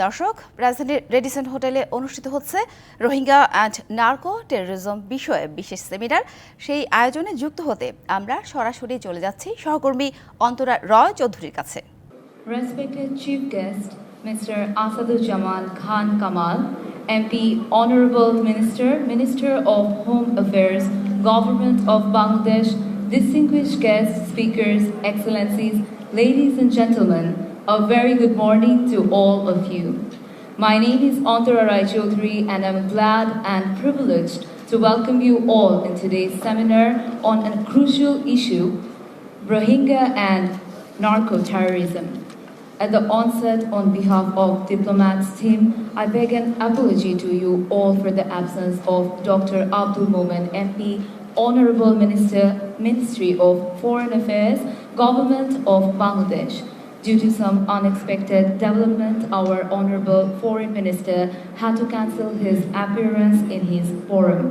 দর্শক, রাজধানীর রেডিসন হোটেলে অনুষ্ঠিত হচ্ছে রোহিঙ্গা অ্যান্ড নার্কো টেরোরিজম বিষয়ে বিশেষ সেমিনার। সেই আয়োজনে যুক্ত হতে আমরা সরাসরি চলে যাচ্ছি সহকর্মী অন্তরা রয় চৌধুরীর কাছে। Respected Chief Guest, Mr. Asadujaman Khan Kamal, MP, Honorable Minister, Minister of Home Affairs, Government of Bangladesh, distinguished guests, speakers, excellencies, ladies and gentlemen, a very good morning to all of you. My name is Antara Rai Chaudhary and I'm glad and privileged to welcome you all in today's seminar on a crucial issue, Rohingya and Narco terrorism. At the onset, on behalf of Diplomats team, I beg an apology to you all for the absence of Dr. Abdul Momen, MP, Honorable Minister, Ministry of Foreign Affairs, Government of Bangladesh. Due to some unexpected development, our Honorable Foreign Minister had to cancel his appearance in his forum.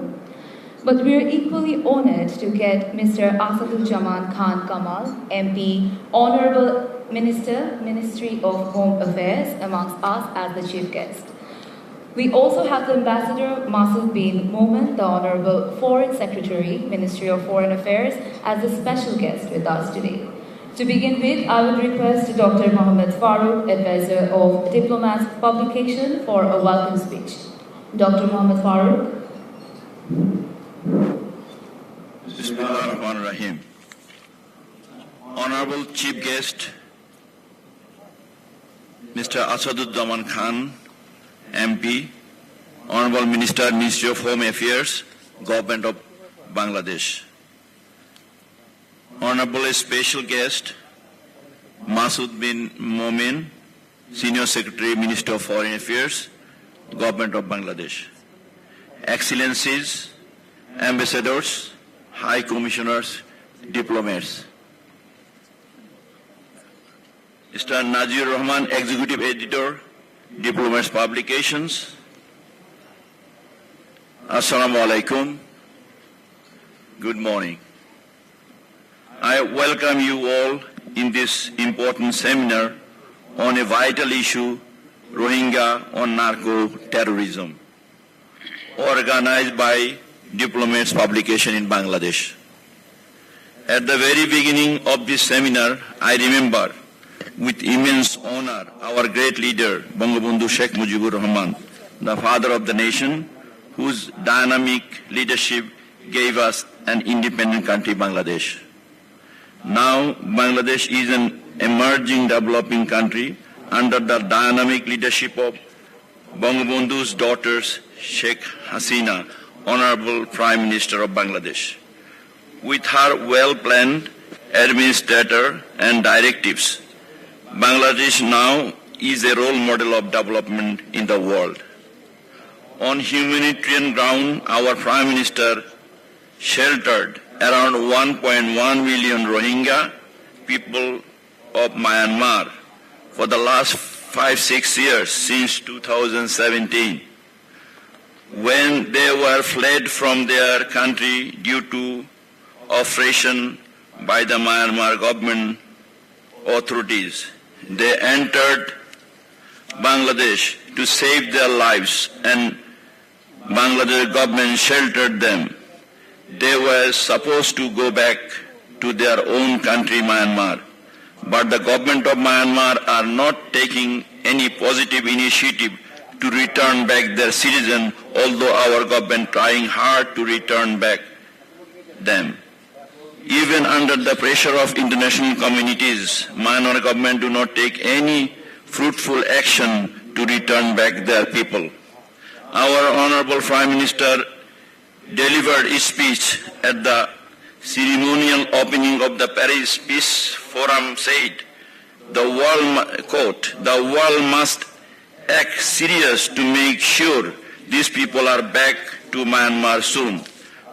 But we are equally honored to get Mr. Asadujaman Khan Kamal, MP, Honorable Minister, Ministry of Home Affairs, amongst us as the chief guest. We also have the Ambassador Masood bin Momen, the Honorable Foreign Secretary, Ministry of Foreign Affairs, as a special guest with us today. To begin with, I would request Dr. Mohammad Farooq, Advisor of Diplomats Publication, for a welcome speech. Dr. Mohammad Farooq. Bismillahirrahmanirrahim. Honorable Chief Guest, Mr. Asadujaman Khan, MP, Honorable Minister, Ministry of Home Affairs, Government of Bangladesh. Honorable Special Guest, Masood bin Momen, Senior Secretary, Minister of Foreign Affairs, Government of Bangladesh. Excellencies, Ambassadors, High Commissioners, Diplomats. Mr. Nazir Rahman, Executive Editor, Diplomats Publications. Assalamu alaikum. Good morning. I welcome you all in this important seminar on a vital issue, Rohingya on narco terrorism, organized by Diplomats Publication in Bangladesh. At the very beginning of this seminar, I remember with immense honor our great leader, Bangabandhu Sheikh Mujibur Rahman, the father of the nation, whose dynamic leadership gave us an independent country, Bangladesh. Now, Bangladesh is an emerging developing country under the dynamic leadership of Bangabandhu's daughters, Sheikh Hasina, Honorable Prime Minister of Bangladesh. With her well-planned administrator and directives, Bangladesh now is a role model of development in the world. On humanitarian ground, our Prime Minister sheltered around 1.1 million Rohingya people of Myanmar for the last 5-6 years since 2017, when they were fled from their country due to oppression by the Myanmar government authorities. They entered Bangladesh to save their lives, and Bangladesh government sheltered them. They were supposed to go back to their own country, Myanmar, but the government of Myanmar are not taking any positive initiative to return back their citizens, although our government trying hard to return back them. Even under the pressure of international communities, Myanmar government do not take any fruitful action to return back their people. Our Honorable Prime Minister delivered his speech at the ceremonial opening of the Paris Peace Forum said, the world must act serious to make sure these people are back to Myanmar soon.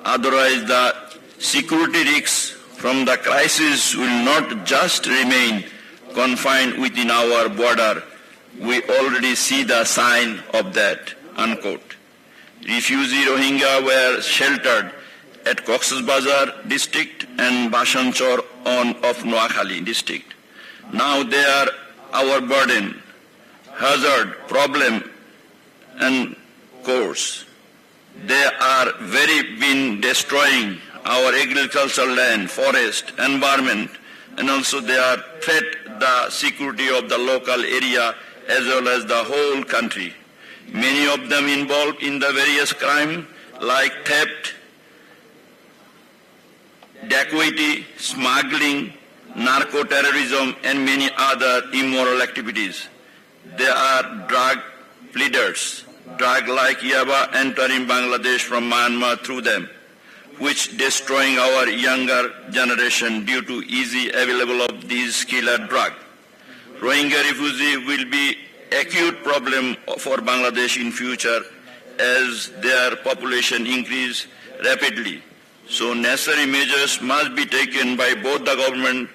Otherwise, the security risks from the crisis will not just remain confined within our border. We already see the sign of that, unquote. Refugee Rohingya were sheltered at Cox's Bazar district and Bashanchor of Mohakhali district. Now they are our burden. hazard, problem, and course. They are been destroying our agricultural land, forest, environment, and also they are threat the security of the local area as well as the whole country. Many of them involved in the various crime like theft, dacoity, smuggling, narco terrorism, and many other immoral activities. They are drug pleaders, drug like yaba entering Bangladesh from Myanmar through them, which destroying our younger generation due to easy available of these killer drugs. Rohingya refugee will be acute problem for Bangladesh in future as their population increase rapidly. So necessary measures must be taken by both the government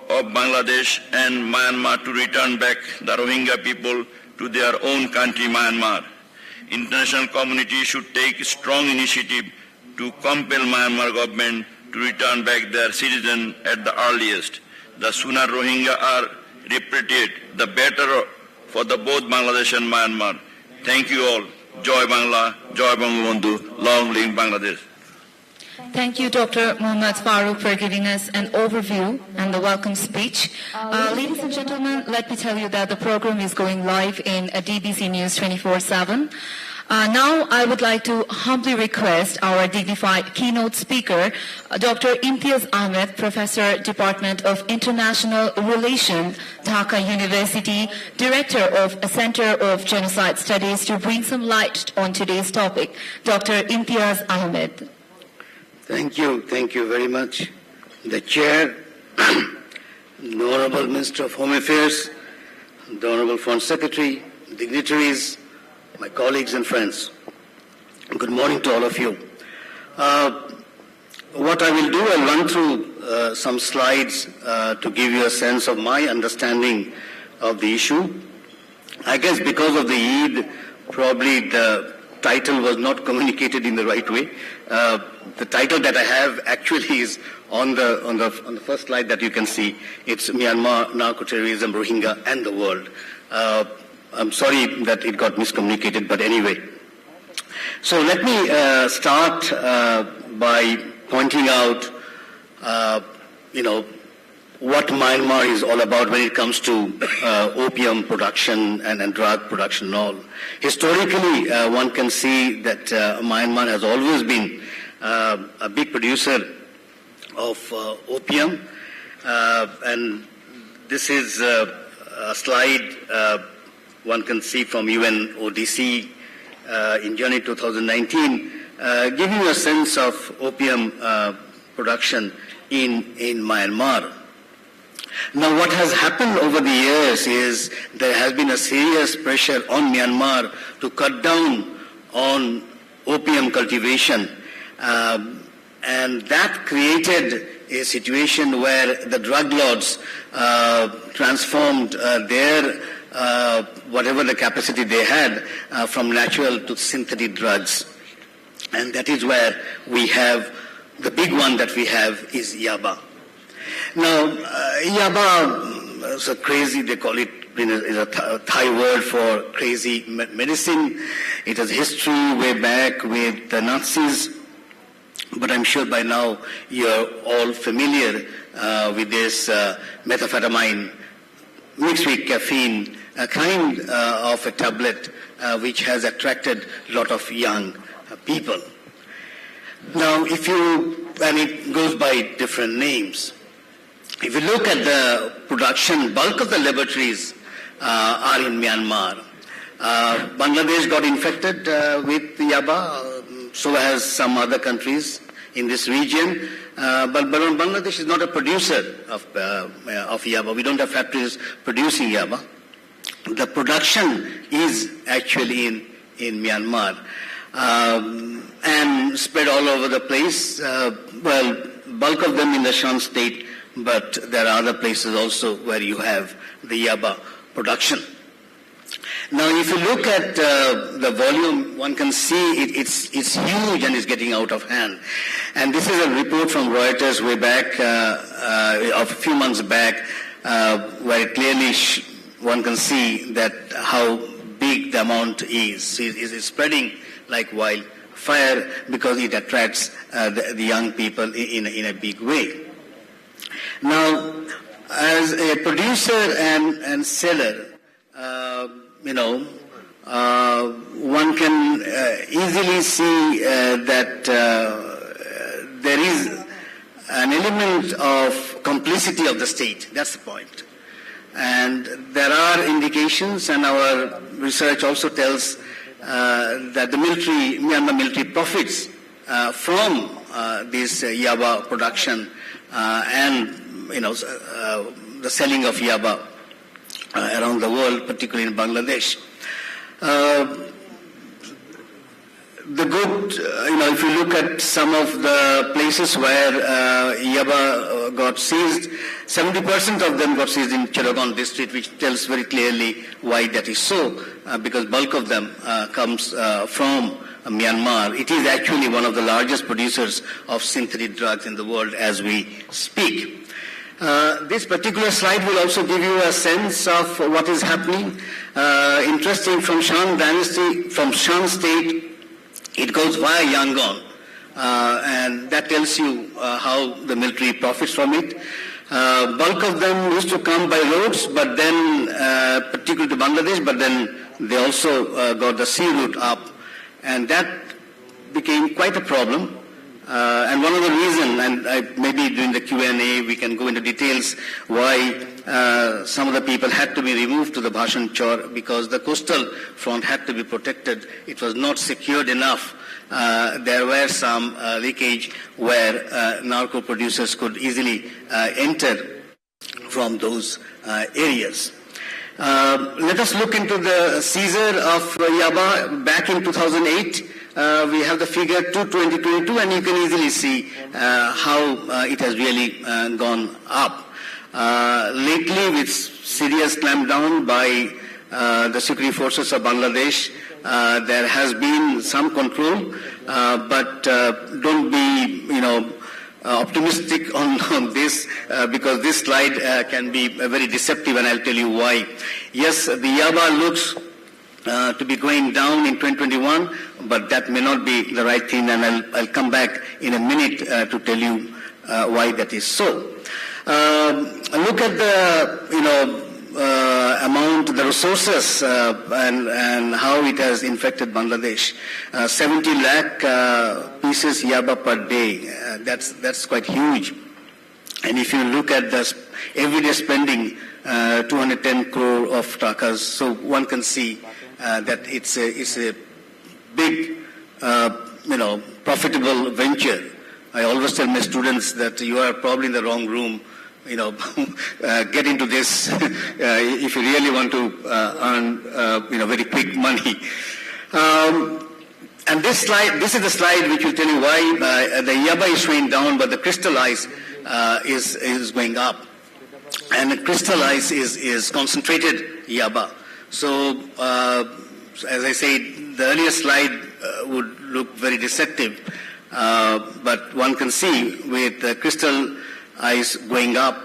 of Bangladesh and Myanmar to return back the Rohingya people to their own country, Myanmar. International community should take strong initiative to compel Myanmar government to return back their citizens at the earliest. The sooner Rohingya are repatriated, the better for the both Bangladesh and Myanmar. Thank you all. Joy Bangla, Joy Bangabandhu, long live Bangladesh. Thank you, Dr. Mohammad Farooq, for giving us an overview and the welcome speech. Ladies and gentlemen, let me tell you that the program is going live in DBC News 24/7. Now, I would like to humbly request our dignified keynote speaker, Dr. Imtiaz Ahmed, Professor, Department of International Relations, Dhaka University, Director of Center of Genocide Studies, to bring some light on today's topic. Dr. Imtiaz Ahmed. Thank you very much. The Chair, the Honourable Minister of Home Affairs, the Honourable Foreign Secretary, dignitaries, my colleagues and friends. Good morning to all of you. What I will do, I'll run through some slides to give you a sense of my understanding of the issue. I guess because of the Eid, probably the title was not communicated in the right way. The title that I have actually is on the first slide that you can see. It's Myanmar, Narco Terrorism, Rohingya, and the World. I'm sorry that it got miscommunicated, but anyway. So let me start by pointing out, what Myanmar is all about when it comes to opium production and drug production and all. Historically, one can see that Myanmar has always been a big producer of opium, and this is a slide one can see from UNODC in January 2019, giving you a sense of opium production in Myanmar. Now, what has happened over the years is there has been a serious pressure on Myanmar to cut down on opium cultivation, and that created a situation where the drug lords transformed their whatever the capacity they had from natural to synthetic drugs. And that is where we have, the big one that we have is yaba. Now, yaba is a crazy, they call it, is a Thai word for crazy medicine. It has history way back with the Nazis, but I'm sure by now you're all familiar with this methamphetamine mixed with caffeine, a kind of a tablet which has attracted a lot of young people. Now, and it goes by different names. If you look at the production, bulk of the laboratories are in Myanmar. Bangladesh got infected with yaba, so has some other countries in this region. But Bangladesh is not a producer of yaba. We don't have factories producing yaba. The production is actually in Myanmar and spread all over the place. Bulk of them in the Shan state, but there are other places also where you have the yaba production. Now, if you look at the volume, one can see it's huge and it's getting out of hand. And this is a report from Reuters way back, a few months back, where it clearly one can see that how big the amount is. It is spreading like wildfire because it attracts the young people in a big way. Now, as a producer and seller, one can easily see that there is an element of complicity of the state. That's the point. And there are indications, and our research also tells that the Myanmar military profits from this yaba production and the selling of yaba around the world, particularly in Bangladesh. The good, if you look at some of the places where yaba got seized, 70% of them got seized in Chittagong district, which tells very clearly why that is so, because bulk of them comes from Myanmar. It is actually one of the largest producers of synthetic drugs in the world as we speak. This particular slide will also give you a sense of what is happening. Interesting, from Shan dynasty, from Shan state, it goes via Yangon, and that tells you how the military profits from it. Bulk of them used to come by roads, but then, particularly to Bangladesh, but then they also got the sea route up, and that became quite a problem. And one of the reasons, and maybe during the Q&A we can go into details why some of the people had to be removed to the Bhashan Chor, because the coastal front had to be protected. It was not secured enough. There were some leakage where narco producers could easily enter from those areas. Let us look into the seizure of yaba back in 2008. We have the figure to 2022, and you can easily see how it has really gone up. Lately, with serious clampdown by the security forces of Bangladesh, there has been some control, but don't be, optimistic on this, because this slide can be very deceptive, and I'll tell you why. Yes, the yaba looks to be going down in 2021, but that may not be the right thing, and I'll come back in a minute to tell you why that is so. Look at the amount, the resources, and how it has infected Bangladesh. 70 lakh pieces yaba per day. That's quite huge. And if you look at the everyday spending, 210 crore of takas, so one can see that it's a big, profitable venture. I always tell my students that you are probably in the wrong room. Get into this if you really want to earn, very quick money. And this is the slide which will tell you why the yaba is showing down, but the crystal ice is going up. And the crystal ice is concentrated yaba. So, as I said, the earlier slide would look very deceptive, but one can see with the crystal ice going up,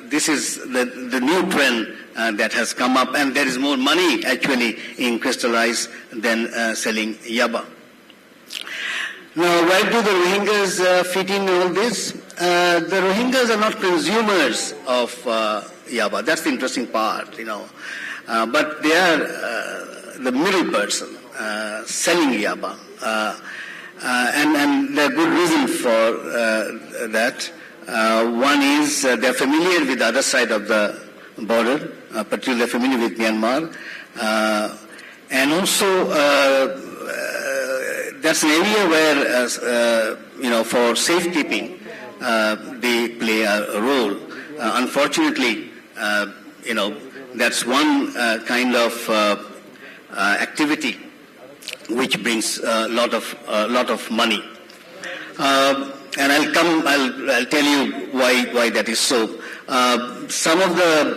this is the new trend that has come up, and there is more money actually in crystal ice than selling yaba. Now, where do the Rohingyas fit in all this? The Rohingyas are not consumers of yaba. That's the interesting part, but they are the middle person selling yaba, and there are good reasons for that. One is they're familiar with the other side of the border, particularly they're familiar with Myanmar, and also that's an area where, for safekeeping, they play a role. Unfortunately, that's one kind of activity which brings a lot of money. And I'll tell you why that is so. Some of the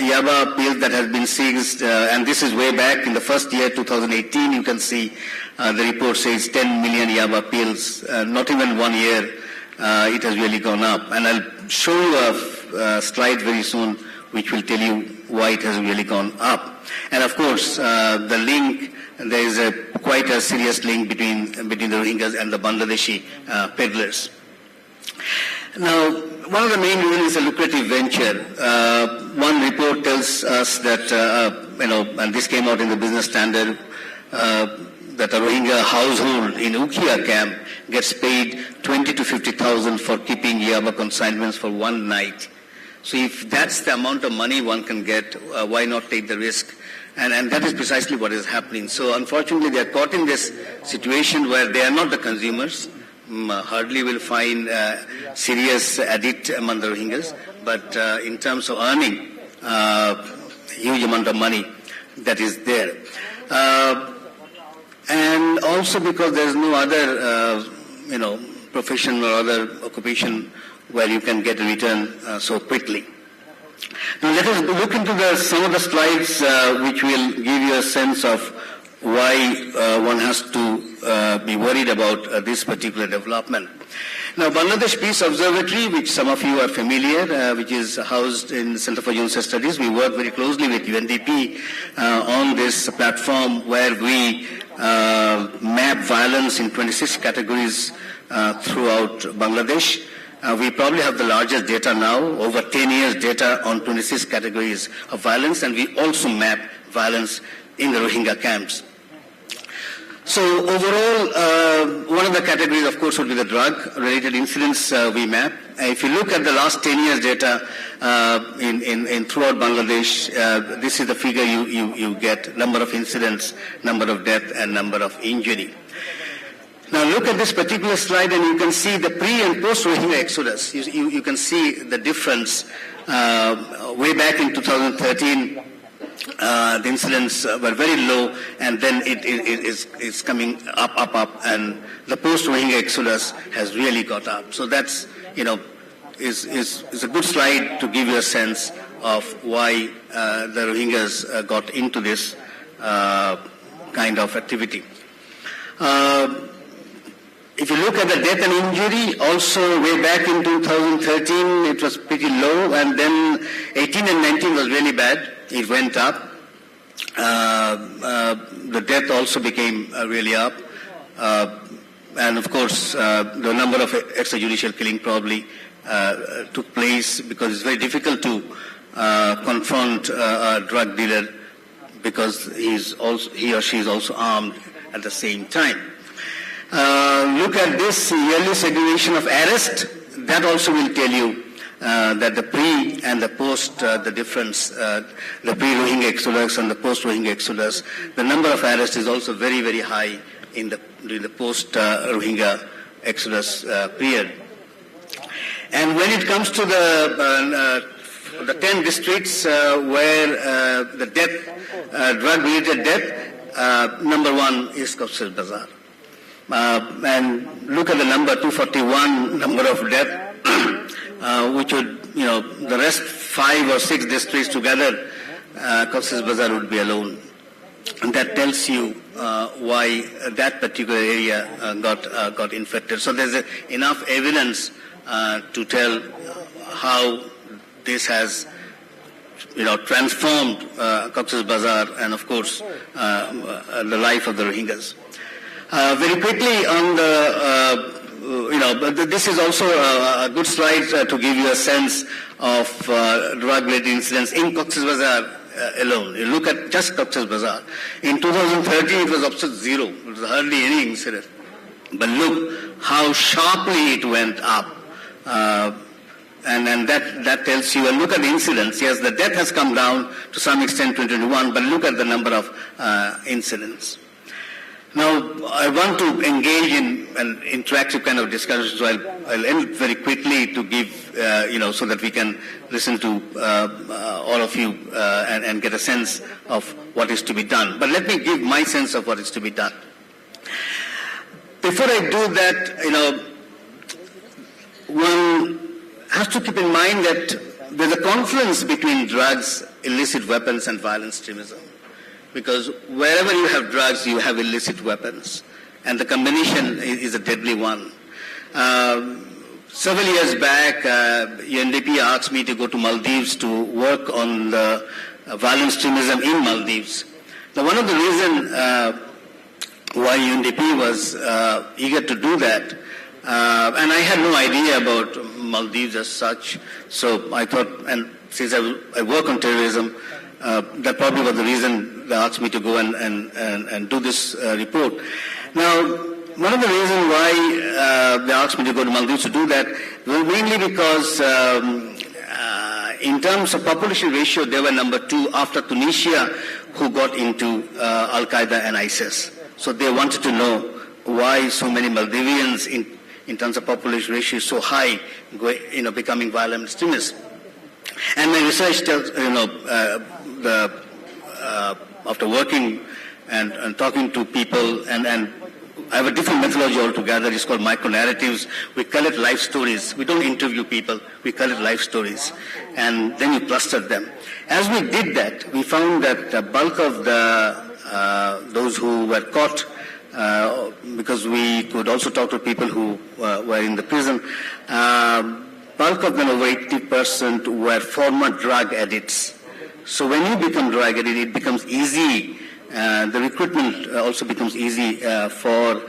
yaba pills that have been seized, and this is way back in the first year, 2018, you can see the report says 10 million yaba pills. Not even 1 year, it has really gone up. And I'll show you a slide very soon which will tell you why it has really gone up. And of course, the link, there is quite a serious link between the Rohingyas and the Bangladeshi peddlers. Now, one of the main reasons is a lucrative venture. One report tells us that, and this came out in the Business Standard, that a Rohingya household in Ukhiya camp gets paid 20 to 50,000 for keeping Yaba consignments for one night. So if that's the amount of money one can get, why not take the risk? And that is precisely what is happening. So unfortunately, they are caught in this situation where they are not the consumers. Hardly will find serious addict among the Rohingyas, but in terms of earning huge amount of money that is there. And also because there is no other, profession or other occupation where you can get a return so quickly. Now let us look into some of the slides which will give you a sense of why one has to be worried about this particular development. Now, Bangladesh Peace Observatory, which some of you are familiar, which is housed in Center for Human Studies, we work very closely with UNDP on this platform where we map violence in 26 categories throughout Bangladesh. We probably have the largest data now, over 10 years data on 26 categories of violence, and we also map violence in the Rohingya camps. So overall, one of the categories, of course, would be the drug-related incidents we map. If you look at the last 10 years data in throughout Bangladesh, this is the figure you get: number of incidents, number of death, and number of injury. Now look at this particular slide, and you can see the pre- and post-Rohingya exodus. You can see the difference. Way back in 2013, the incidents were very low, and then it is coming up, and the post-Rohingya exodus has really got up. So that's, is a good slide to give you a sense of why the Rohingyas got into this kind of activity. If you look at the death and injury, also way back in 2013, it was pretty low, and then 18 and 19 was really bad. It went up. The death also became really up. And of course, the number of extrajudicial killing probably took place because it's very difficult to confront a drug dealer because he or she is also armed at the same time. Look at this yearly segregation of arrest. That also will tell you that the pre and the post, the difference, the pre-Rohingya exodus and the post-Rohingya exodus, the number of arrests is also very, very high during the post-Rohingya exodus period. And when it comes to the 10 districts where the death, drug-related death, number one is Cox's Bazar. And look at the number 241, number of death, which would, the rest 5 or 6 districts together, Cox's Bazar would be alone. And that tells you why that particular area got infected. So there's enough evidence to tell how this has, transformed Cox's Bazar and, of course, the life of the Rohingyas. Very quickly on this is also a good slide to give you a sense of drug-related incidents in Cox's Bazar alone. You look at just Cox's Bazar. In 2013, it was absolute zero. It was hardly any incident. But look how sharply it went up. And that tells you, and look at the incidents. Yes, the death has come down to some extent 2021, but look at the number of incidents. Now, I want to engage in an interactive kind of discussion, so I'll end very quickly to give, so that we can listen to all of you and get a sense of what is to be done. But let me give my sense of what is to be done. Before I do that, one has to keep in mind that there's a confluence between drugs, illicit weapons, and violent extremism. Because wherever you have drugs, you have illicit weapons. And the combination is a deadly one. several years back, UNDP asked me to go to Maldives to work on the violent extremism in Maldives. Now, one of the reasons why UNDP was eager to do that, and I had no idea about Maldives as such, so I thought, and since I work on terrorism, that probably was the reason they asked me to go and do this report. Now, one of the reasons why they asked me to go to Maldives to do that was mainly because in terms of population ratio, they were number 2 after Tunisia, who got into Al-Qaeda and ISIS. So they wanted to know why so many Maldivians in terms of population ratio is so high, becoming violent extremists. And my research tells, after working and talking to people, and I have a different methodology altogether. It's called micro-narratives. We collect life stories. We don't interview people. We collect life stories. And then we cluster them. As we did that, we found that the bulk of those who were caught, because we could also talk to people who were in the prison, bulk of them, over 80%, were former drug addicts. So when you become drug addict, it becomes easy. The recruitment also becomes easy for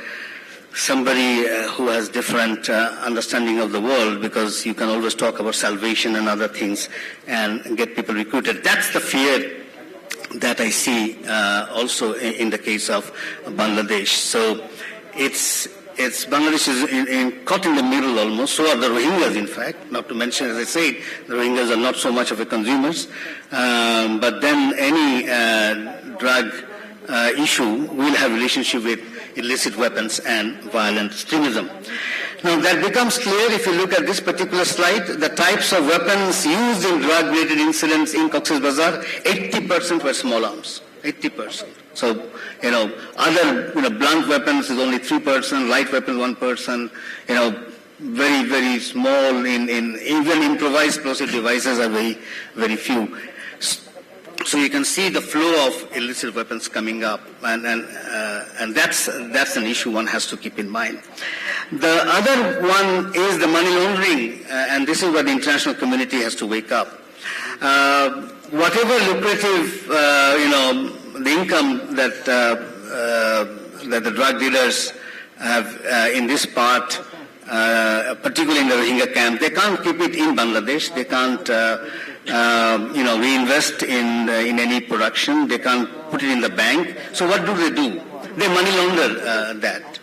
somebody who has different understanding of the world, because you can always talk about salvation and other things and get people recruited. That's the fear that I see also in the case of Bangladesh. So it's Bangladesh is caught in the middle almost. So are the Rohingyas, in fact. Not to mention, as I said, the Rohingyas are not so much of a consumers. But then any drug issue will have relationship with illicit weapons and violent extremism. Now that becomes clear if you look at this particular slide. The types of weapons used in drug-related incidents in Cox's Bazar, 80% were small arms. 80%. So, other, blunt weapons is only 3%, light weapons 1%, very, very small, even improvised explosive devices are very, very few. So you can see the flow of illicit weapons coming up, and that's an issue one has to keep in mind. The other one is the money laundering, and this is where the international community has to wake up. Whatever lucrative, the income that the drug dealers have in this part, particularly in the Rohingya camp, they can't keep it in Bangladesh. They can't, reinvest in any production. They can't put it in the bank. So what do? They money launder that.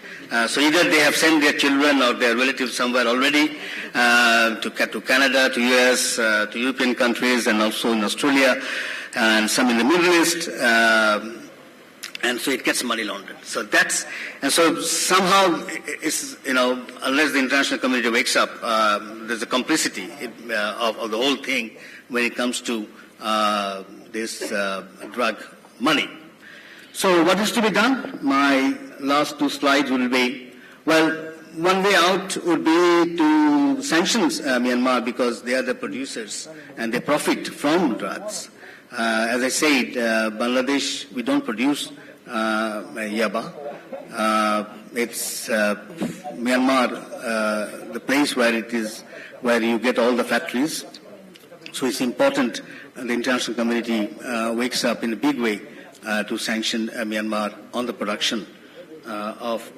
So either they have sent their children or their relatives somewhere already to Canada, to US, to European countries, and also in Australia, and some in the Middle East. And so it gets money laundered. So somehow it's, unless the international community wakes up, there's a complicity of the whole thing when it comes to this drug money. So what is to be done? My last 2 slides will be, one way out would be to sanctions Myanmar, because they are the producers and they profit from drugs. As I said, Bangladesh, we don't produce yaba. It's Myanmar, the place where you get all the factories. So it's important the international community wakes up in a big way to sanction Myanmar on the production of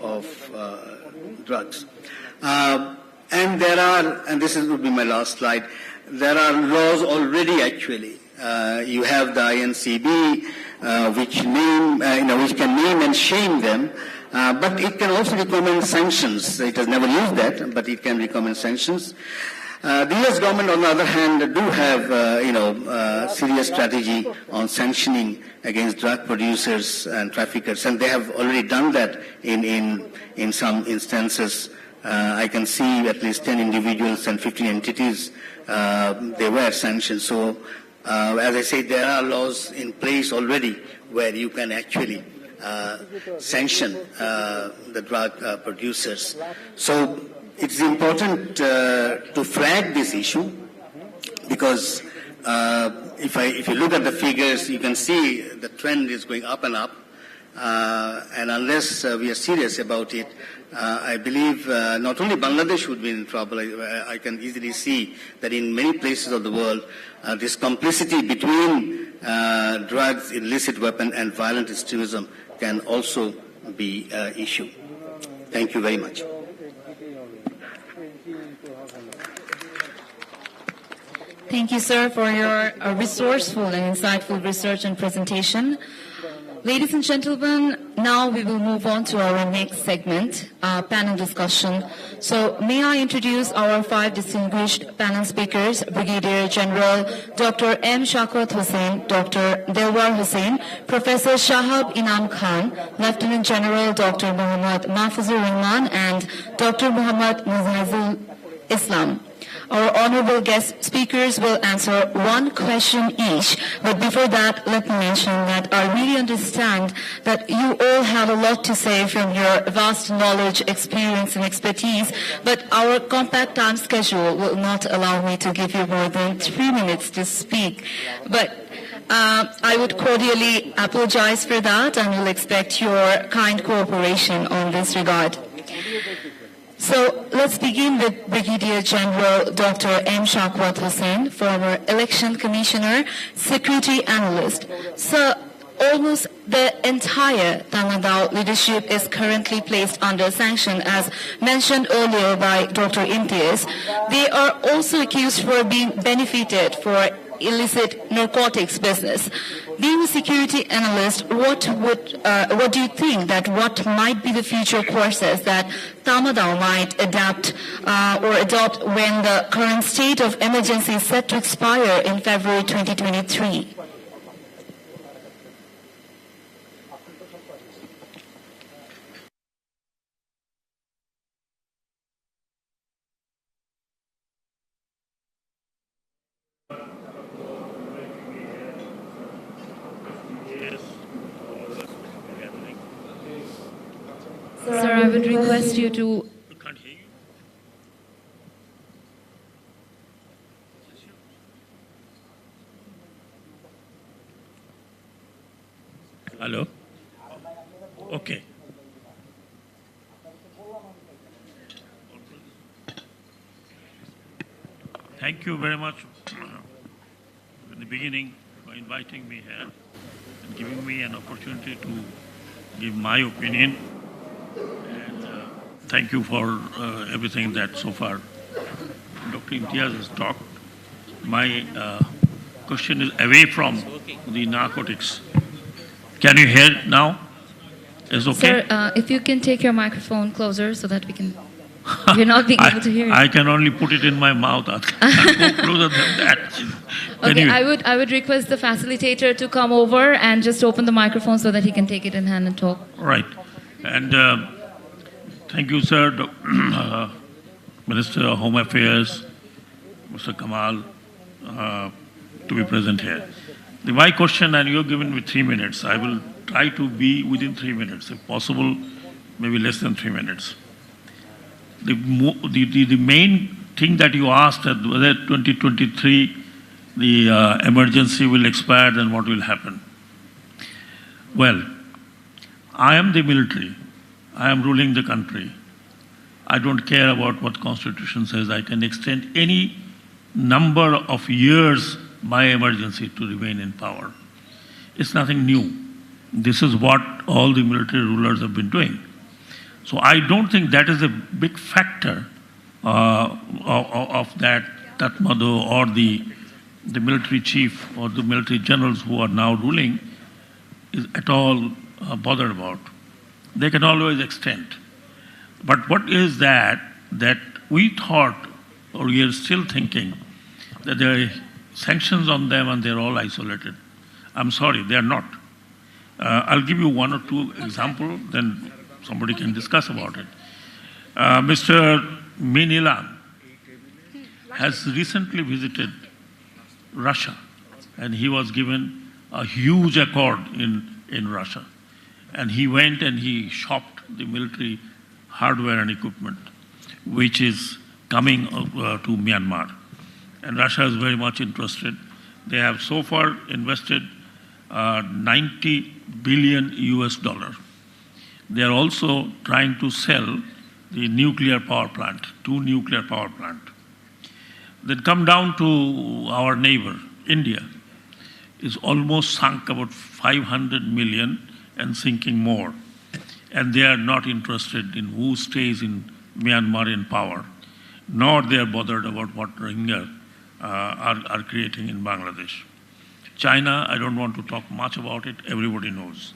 drugs. And there are, and this would be my last slide, there are laws already actually. You have the INCB, which can name and shame them, but it can also recommend sanctions. It has never used that, but it can recommend sanctions. The US government, on the other hand, do have, serious strategy on sanctioning against drug producers and traffickers, and they have already done that in some instances. I can see at least 10 individuals and 15 entities, they were sanctioned. So, as I said, there are laws in place already where you can actually sanction the drug producers. So it's important to flag this issue, because if you look at the figures, you can see the trend is going up and up. And unless we are serious about it, I believe not only Bangladesh would be in trouble. I can easily see that in many places of the world, this complicity between drugs, illicit weapon, and violent extremism can also be an issue. Thank you very much. Thank you, sir, for your resourceful and insightful research and presentation. Ladies and gentlemen, now we will move on to our next segment, panel discussion. So may I introduce our 5 distinguished panel speakers, Brigadier General Dr. M. Shaukat Hussain, Dr. Delwar Hussain, Professor Shahab Inam Khan, Lieutenant General Dr. Muhammad Mahfuzur Rahman, and Dr. Muhammad Muzahizul Islam. Our honorable guest speakers will answer one question each. But before that, let me mention that I really understand that you all have a lot to say from your vast knowledge, experience, and expertise. But our compact time schedule will not allow me to give you more than 3 minutes to speak. But I would cordially apologize for that and will expect your kind cooperation on this regard. So let's begin with Brigadier General Dr. M. Shaukat Hussain, former Election Commissioner, Security Analyst. So almost the entire Tamil leadership is currently placed under sanction, as mentioned earlier by Dr. Imtiaz. They are also accused for being benefited for illicit narcotics business. Being a security analyst, what do you think that what might be the future courses that Tamil might adapt or adopt when the current state of emergency is set to expire in February 2023? Sir, I would request you to... Can't hear you. Hello? Okay. Thank you very much in the beginning for inviting me here and giving me an opportunity to give my opinion. And thank you for everything that so far Dr. Imtiaz has talked. My question is away from the narcotics. Can you hear it now? Is okay? Sir, if you can take your microphone closer so that we can... You're not being able to hear it. I can only put it in my mouth. I can't go closer than that. Okay, Anyway. I would request the facilitator to come over and just open the microphone so that he can take it in hand and talk. Right. And thank you, sir, Minister of Home Affairs, Mr. Kamal, to be present here. My question, and you're given me 3 minutes. I will try to be within 3 minutes. If possible, maybe less than 3 minutes. The main thing that you asked, that whether 2023 the emergency will expire, then what will happen? Well, I am the military. I am ruling the country. I don't care about what Constitution says. I can extend any number of years by emergency to remain in power. It's nothing new. This is what all the military rulers have been doing. So I don't think that is a big factor of that Tatmadaw or the military chief or the military generals who are now ruling is at all bothered about. They can always extend. But what is that we thought, or we are still thinking, that there are sanctions on them and they're all isolated. I'm sorry, they are not. I'll give you 1 or 2 examples, then somebody can discuss about it. Mr. Minilan has recently visited Russia, and he was given a huge accord in Russia. And he went and he shopped the military hardware and equipment, which is coming to Myanmar. And Russia is very much interested. They have so far invested $90 billion US dollar. They are also trying to sell the nuclear power plant, 2 nuclear power plant. Then come down to our neighbor, India, is almost sunk about 500 million and sinking more. And they are not interested in who stays in Myanmar in power, nor they are bothered about what Rohingya are creating in Bangladesh. China, I don't want to talk much about it, everybody knows.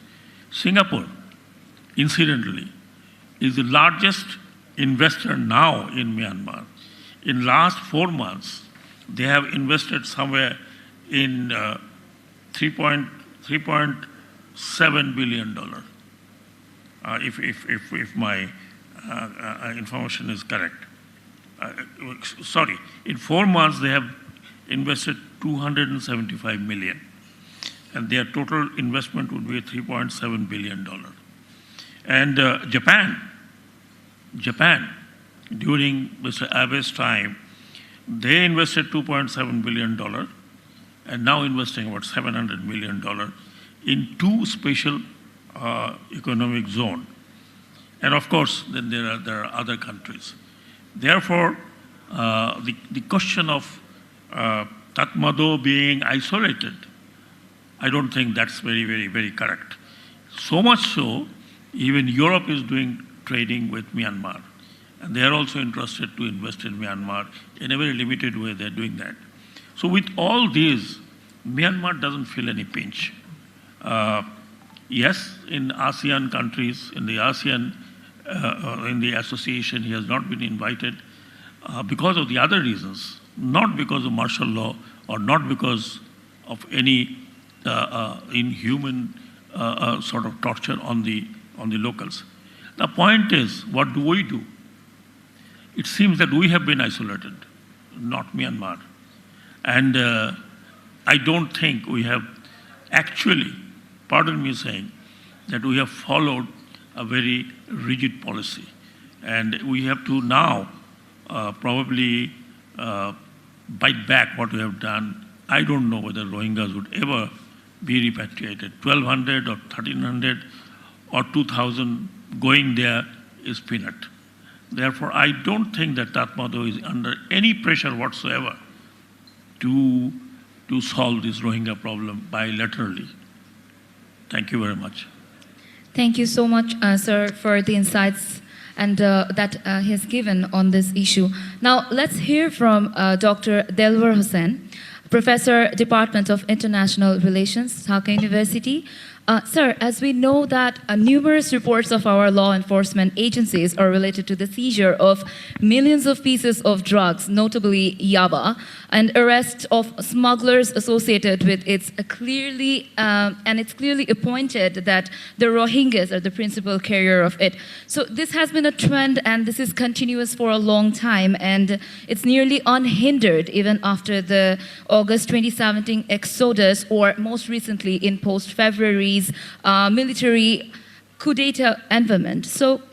Singapore, incidentally, is the largest investor now in Myanmar. In last 4 months, they have invested somewhere in $3.7 billion, if my information is correct. Sorry, in 4 months they have invested 275 million, and their total investment would be $3.7 billion. And Japan, during Mr. Abe's time, they invested $2.7 billion and now investing about $700 million in 2 special economic zones. And of course, then there are other countries. Therefore, the question of Tatmadaw being isolated, I don't think that's very, very, very correct. So much so, even Europe is doing trading with Myanmar. And they are also interested to invest in Myanmar. In a very limited way, they're doing that. So with all these, Myanmar doesn't feel any pinch. Yes, in ASEAN countries, in the ASEAN, in the association, he has not been invited because of the other reasons, not because of martial law or not because of any inhuman sort of torture on the locals. The point is, what do we do? It seems that we have been isolated, not Myanmar. And I don't think we have actually, pardon me saying, that we have followed a very rigid policy. And we have to now probably bite back what we have done. I don't know whether Rohingyas would ever be repatriated. 1,200 or 1,300 or 2,000 going there is peanut. Therefore, I don't think that Tatmadaw is under any pressure whatsoever to solve this Rohingya problem bilaterally. Thank you very much. Thank you so much, sir, for the insights and that he has given on this issue. Now, let's hear from Dr. Delwar Hussain, Professor, Department of International Relations, Dhaka University. Sir, as we know that numerous reports of our law enforcement agencies are related to the seizure of millions of pieces of drugs, notably yaba, and arrest of smugglers associated with it's clearly appointed that the Rohingyas are the principal carrier of it. So this has been a trend, and this is continuous for a long time, and it's nearly unhindered even after the August 2017 exodus, or most recently in post-February's military coup d'etat environment. So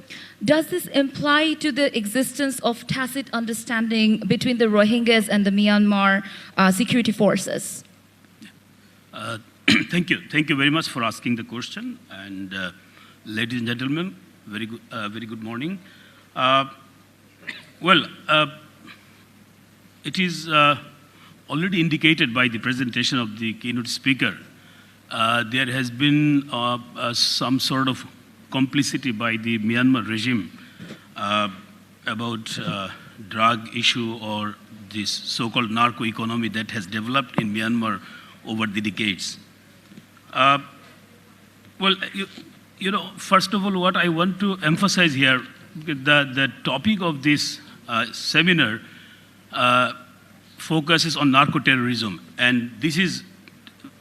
does this imply to the existence of tacit understanding between the Rohingyas and the Myanmar security forces? Thank you. Thank you very much for asking the question. And ladies and gentlemen, very good morning. It is already indicated by the presentation of the keynote speaker. There has been some sort of complicity by the Myanmar regime about drug issue or this so-called narco economy that has developed in Myanmar over the decades. First of all, what I want to emphasize here, the topic of this seminar focuses on narco-terrorism, and this is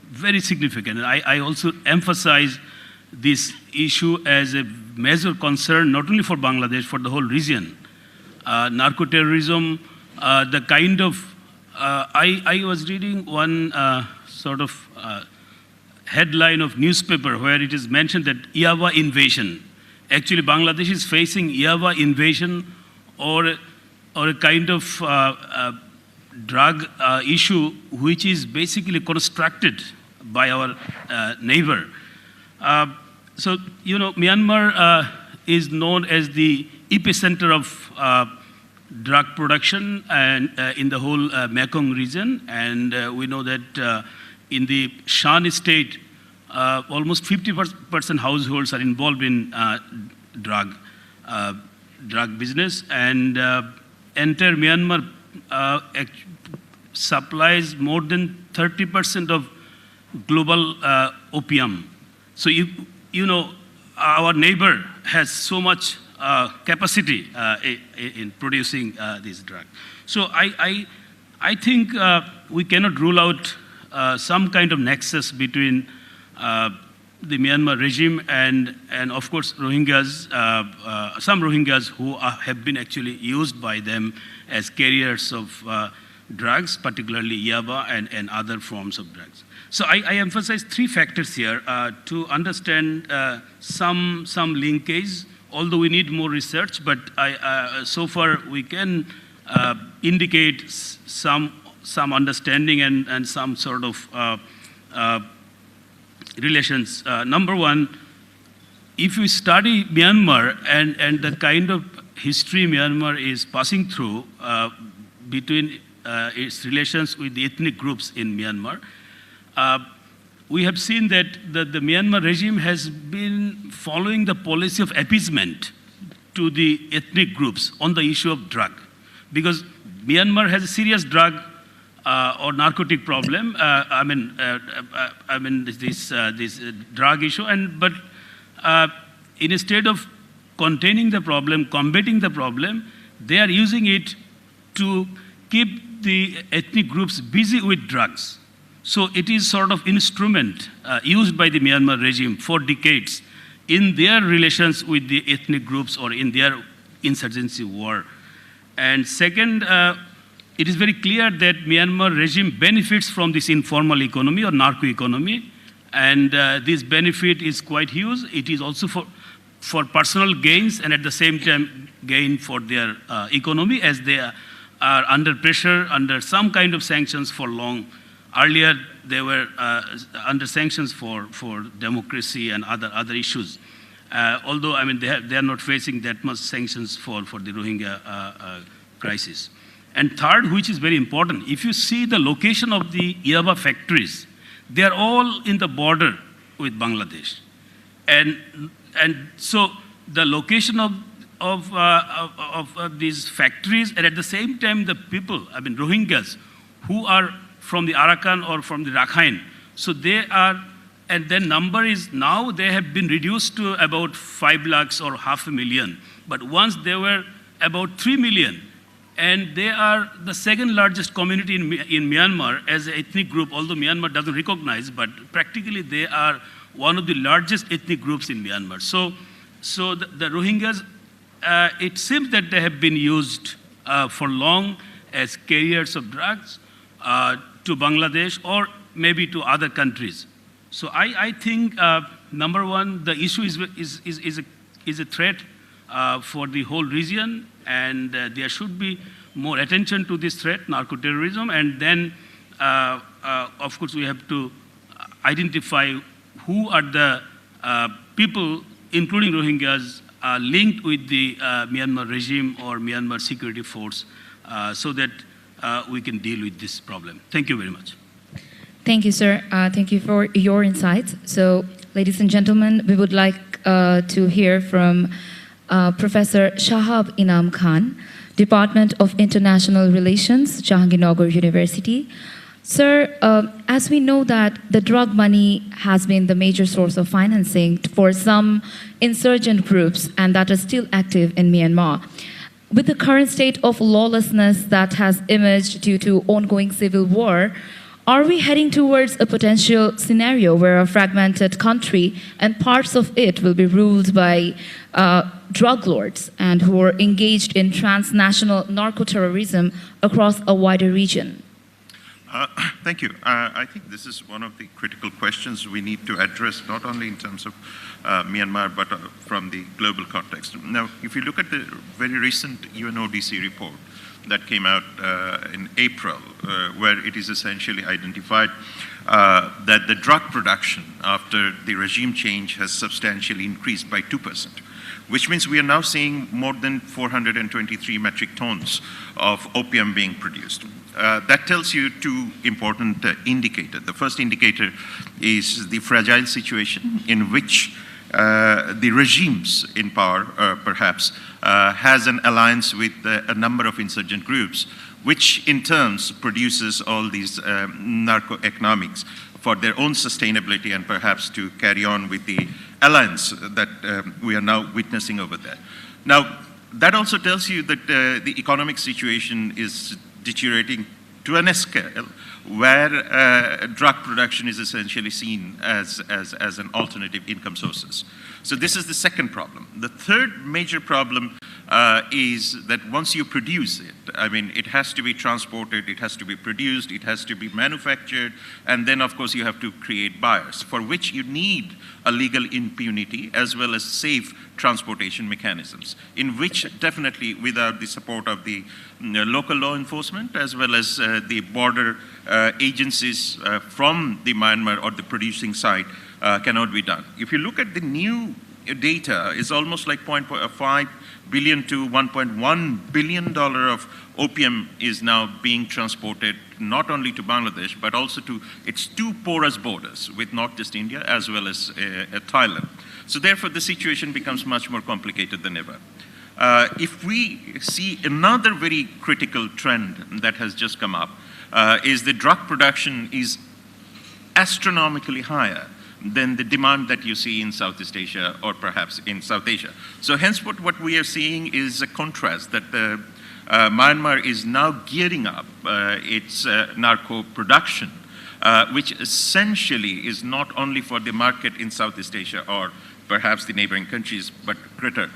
very significant. I also emphasize this issue as a major concern, not only for Bangladesh, for the whole region. Narco-terrorism, the kind of, I was reading one sort of headline of newspaper where it is mentioned that Yaba invasion. Actually, Bangladesh is facing Yaba invasion or a kind of drug issue which is basically constructed by our neighbor. So, you know, Myanmar is known as the epicenter of drug production and in the whole Mekong region, and we know that in the Shan state, almost 50% households are involved in drug business, and entire Myanmar supplies more than 30% of global opium. So you know, our neighbor has so much capacity in producing this drug. So I think we cannot rule out some kind of nexus between the Myanmar regime and of course Rohingyas, some Rohingyas who have been actually used by them as carriers of drugs, particularly yaba and other forms of drugs. So I emphasize three factors here to understand some linkage, although we need more research, but so far we can indicate some understanding and some sort of relations. Number one, if you study Myanmar and the kind of history Myanmar is passing through between its relations with the ethnic groups in Myanmar, we have seen that the Myanmar regime has been following the policy of appeasement to the ethnic groups on the issue of drug. Because Myanmar has a serious drug or narcotic problem. I mean this drug issue, but instead of containing the problem, combating the problem, they are using it to keep the ethnic groups busy with drugs. So it is sort of instrument used by the Myanmar regime for decades in their relations with the ethnic groups or in their insurgency war. And second, it is very clear that Myanmar regime benefits from this informal economy or narco economy, and this benefit is quite huge. It is also for personal gains and at the same time gain for their economy, as they are under pressure, under some kind of sanctions for long. Earlier, they were under sanctions for democracy and other issues. Although, I mean, they are not facing that much sanctions for the Rohingya crisis. And third, which is very important, if you see the location of the yaba factories, they are all in the border with Bangladesh. And so the location of these factories, and at the same time the people, I mean Rohingyas, who are from the Arakan or from the Rakhine, so they are, and their number is now, they have been reduced to about 5 lakhs or 500,000. But once they were about 3 million, and they are the second largest community in Myanmar as an ethnic group, although Myanmar doesn't recognize, but practically they are one of the largest ethnic groups in Myanmar. So the Rohingyas, it seems that they have been used for long as carriers of drugs to Bangladesh or maybe to other countries. So I think, number one, the issue is a threat for the whole region, and there should be more attention to this threat, narco-terrorism, and then, of course, we have to identify who are the people, including Rohingyas, linked with the Myanmar regime or Myanmar security force, so that we can deal with this problem. Thank you very much. Thank you, sir. Thank you for your insights. So, ladies and gentlemen, we would like to hear from Professor Shahab Inam Khan, Department of International Relations, Jahangirnagar University. Sir, as we know that the drug money has been the major source of financing for some insurgent groups, and that is still active in Myanmar. With the current state of lawlessness that has emerged due to ongoing civil war, are we heading towards a potential scenario where a fragmented country and parts of it will be ruled by drug lords and who are engaged in transnational narco-terrorism across a wider region? Thank you. I think this is one of the critical questions we need to address, not only in terms of Myanmar, but from the global context. Now, if you look at the very recent UNODC report that came out in April, where it is essentially identified that the drug production after the regime change has substantially increased by 2%, which means we are now seeing more than 423 metric tons of opium being produced. That tells you two important indicators. The first indicator is the fragile situation in which the regimes in power, perhaps, has an alliance with a number of insurgent groups, which in turns produces all these narco economics for their own sustainability and perhaps to carry on with the alliance that we are now witnessing over there. Now, that also tells you that the economic situation is deteriorating to an scale where drug production is essentially seen as an alternative income sources. So this is the second problem. The third major problem is that once you produce it, I mean, it has to be transported, it has to be produced, it has to be manufactured, and then of course you have to create buyers, for which you need a legal impunity as well as safe transportation mechanisms, in which definitely without the support of the local law enforcement as well as the border agencies from the Myanmar or the producing side cannot be done. If you look at the new data, it's almost like 0.5 billion to $1.1 billion of opium is now being transported not only to Bangladesh but also to its two porous borders with Northeast India as well as Thailand. So therefore the situation becomes much more complicated than ever. If we see another very critical trend that has just come up is the drug production is astronomically higher than the demand that you see in Southeast Asia or perhaps in South Asia. So henceforth what we are seeing is a contrast that Myanmar is now gearing up its narco production, which essentially is not only for the market in Southeast Asia or perhaps the neighboring countries, but greater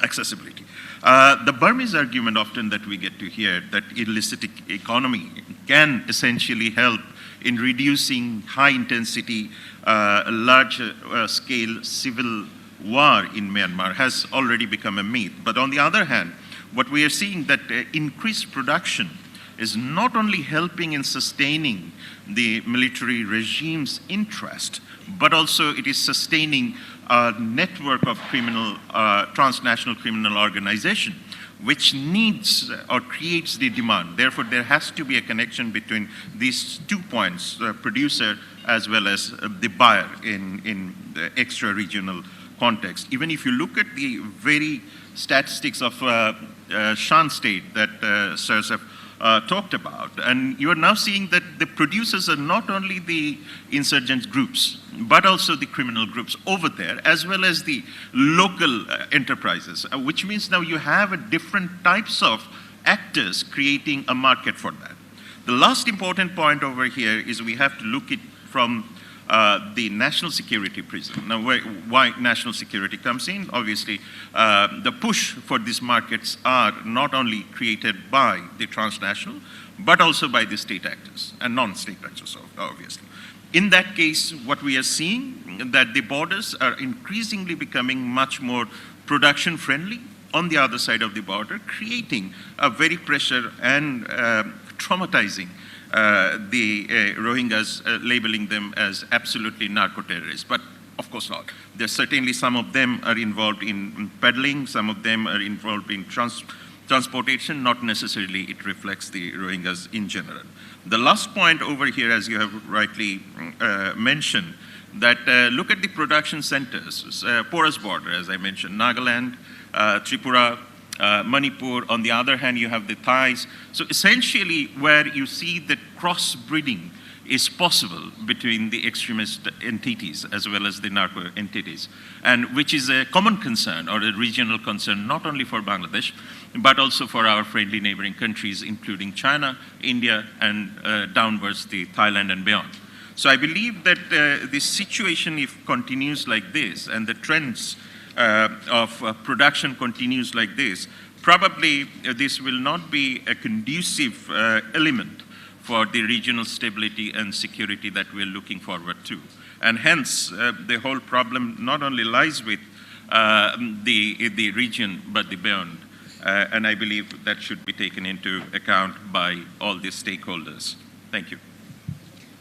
accessibility. The Burmese argument often that we get to hear that illicit economy can essentially help in reducing high-intensity, large-scale civil war in Myanmar has already become a myth. But on the other hand, what we are seeing that increased production is not only helping in sustaining the military regime's interest, but also it is sustaining a network of criminal, transnational criminal organization, which needs or creates the demand. Therefore, there has to be a connection between these 2 points, the producer as well as the buyer in the extra-regional context. Even if you look at the very statistics of Shan state that sirs have talked about, and you are now seeing that the producers are not only the insurgent groups, but also the criminal groups over there, as well as the local enterprises, which means now you have different types of actors creating a market for that. The last important point over here is we have to look at from the national security prism. Now, why national security comes in? Obviously, the push for these markets are not only created by the transnational, but also by the state actors and non-state actors, obviously. In that case, what we are seeing that the borders are increasingly becoming much more production-friendly on the other side of the border, creating a very pressure and traumatizing the Rohingyas, labeling them as absolutely narco-terrorists, but of course not. There's certainly some of them are involved in peddling, some of them are involved in transportation, not necessarily it reflects the Rohingyas in general. The last point over here, as you have rightly mentioned, that look at the production centers, porous border, as I mentioned, Nagaland, Tripura, Manipur. On the other hand, you have the Thais. So essentially where you see that cross-breeding is possible between the extremist entities as well as the narco entities, and which is a common concern or a regional concern, not only for Bangladesh, but also for our friendly neighboring countries, including China, India, and downwards the Thailand and beyond. So I believe that this situation, if continues like this, and the trends of production continues like this, probably this will not be a conducive element for the regional stability and security that we're looking forward to. And hence, the whole problem not only lies with the region, but the beyond. And I believe that should be taken into account by all the stakeholders. Thank you.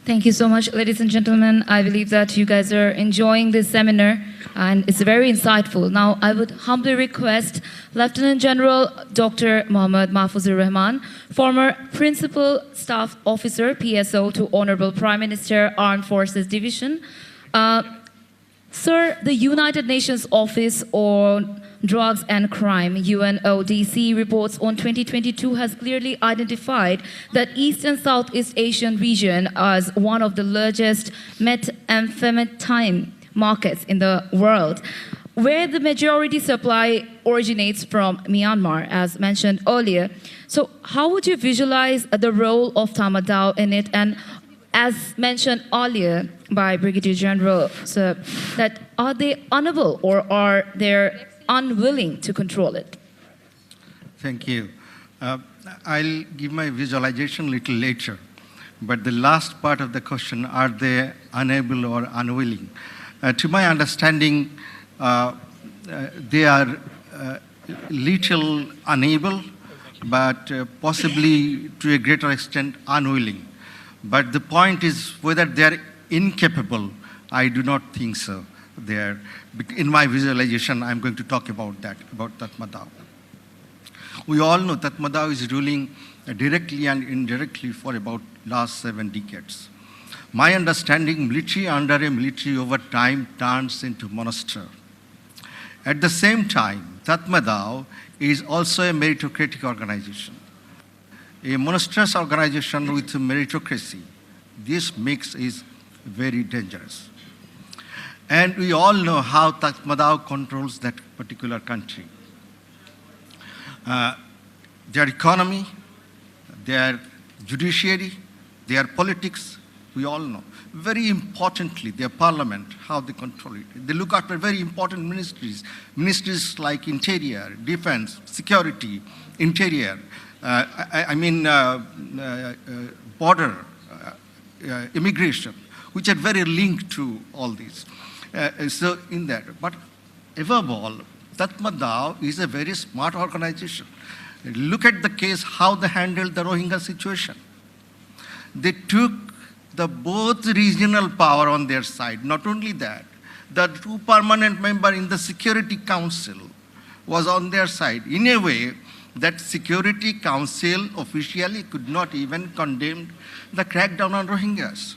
Thank you so much, ladies and gentlemen. I believe that you guys are enjoying this seminar and it's very insightful. Now, I would humbly request Lieutenant General Dr. Mohammad Mahfuzur Rahman, former Principal Staff Officer, PSO to Honorable Prime Minister, Armed Forces Division. Sir, the United Nations Office on Drugs and Crime, UNODC, reports on 2022 has clearly identified that East and Southeast Asian region as one of the largest methamphetamine markets in the world, where the majority supply originates from Myanmar, as mentioned earlier. So how would you visualize the role of Tatmadaw in it? And as mentioned earlier by Brigadier General, sir, that are they unable or are they unwilling to control it? Thank you. I'll give my visualization a little later, but the last part of the question, are they unable or unwilling? To my understanding, they are little unable, but possibly to a greater extent unwilling. But the point is whether they are incapable, I do not think so. There, in my visualization, I'm going to talk about that, about Tatmadaw. We all know Tatmadaw is ruling directly and indirectly for about last 7 decades. My understanding, military under a military over time turns into monster. At the same time, Tatmadaw is also a meritocratic organization. A monstrous organization with meritocracy. This mix is very dangerous. And we all know how Tatmadaw controls that particular country. Their economy, their judiciary, their politics, we all know. Very importantly, their parliament, how they control it. They look after very important ministries, ministries like interior, defense, security, interior, border, immigration, which are very linked to all these. So in that, but above all, Tatmadaw is a very smart organization. Look at the case, how they handled the Rohingya situation. They took the both regional power on their side. Not only that, the 2 permanent members in the Security Council was on their side in a way that Security Council officially could not even condemn the crackdown on Rohingyas.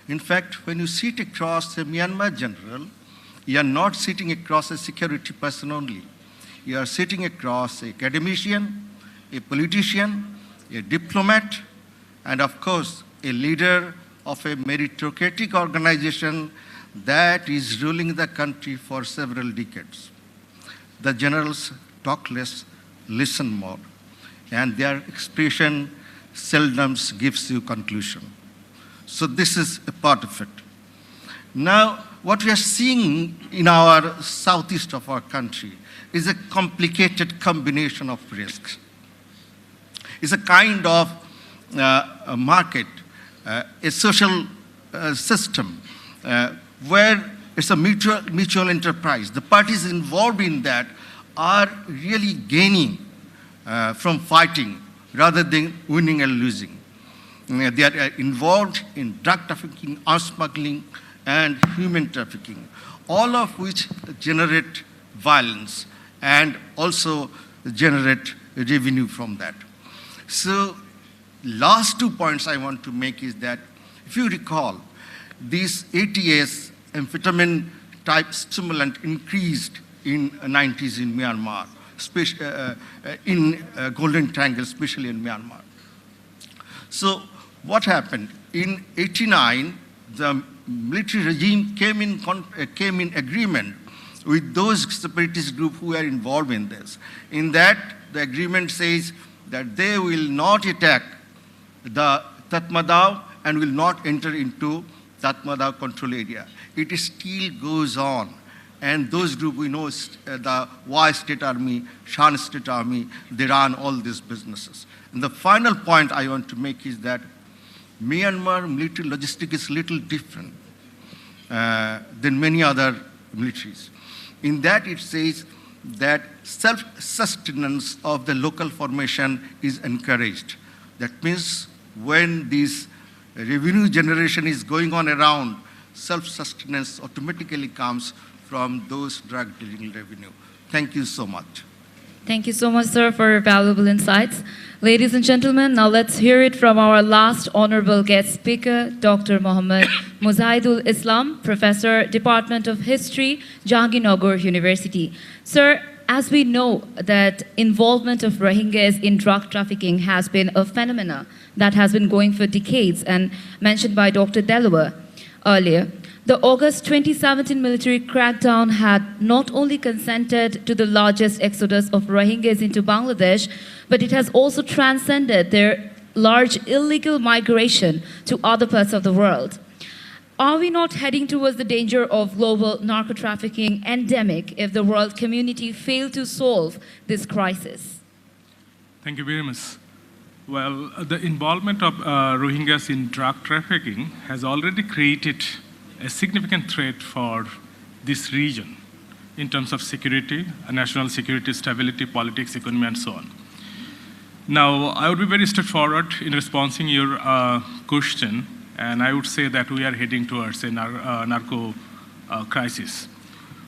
In fact, when you sit across a Myanmar general, you are not sitting across a security person only. You are sitting across an academician, a politician, a diplomat, and of course, a leader of a meritocratic organization that is ruling the country for several decades. The generals talk less, listen more, and their expression seldom gives you conclusion. So this is a part of it. Now, what we are seeing in our southeast of our country is a complicated combination of risks. It's a kind of a market, a social system where it's a mutual enterprise. The parties involved in that are really gaining from fighting rather than winning and losing. They are involved in drug trafficking, arms smuggling, and human trafficking, all of which generate violence and also generate revenue from that. So, last 2 points I want to make is that, if you recall, these ATS, amphetamine type stimulant, increased in the 90s in Myanmar, in Golden Triangle, especially in Myanmar. So, what happened? In '89, the military regime came in agreement with those separatist groups who are involved in this. In that, the agreement says that they will not attack the Tatmadaw and will not enter into Tatmadaw control area. It still goes on. And those groups, we know the Y State Army, Shan State Army, they run all these businesses. And the final point I want to make is that Myanmar military logistics is a little different than many other militaries. In that it says that self-sustenance of the local formation is encouraged. That means when these revenue generation is going on around, self-sustenance automatically comes from those drug dealing revenue. Thank you so much. Thank you so much, sir, for your valuable insights. Ladies and gentlemen, now let's hear it from our last honorable guest speaker, Dr. Mohammad Mujahidul Islam, Professor, Department of History, Jahangirnagar University. Sir, as we know that involvement of Rohingyas in drug trafficking has been a phenomena that has been going for decades and mentioned by Dr. Delaware earlier. The August 2017 military crackdown had not only consented to the largest exodus of Rohingyas into Bangladesh, but it has also transcended their large illegal migration to other parts of the world. Are we not heading towards the danger of global narco-trafficking endemic if the world community fail to solve this crisis? Thank you very much. Well, the involvement of Rohingyas in drug trafficking has already created a significant threat for this region in terms of security, national security, stability, politics, economy, and so on. Now, I would be very straightforward in responding your question, and I would say that we are heading towards a narco crisis.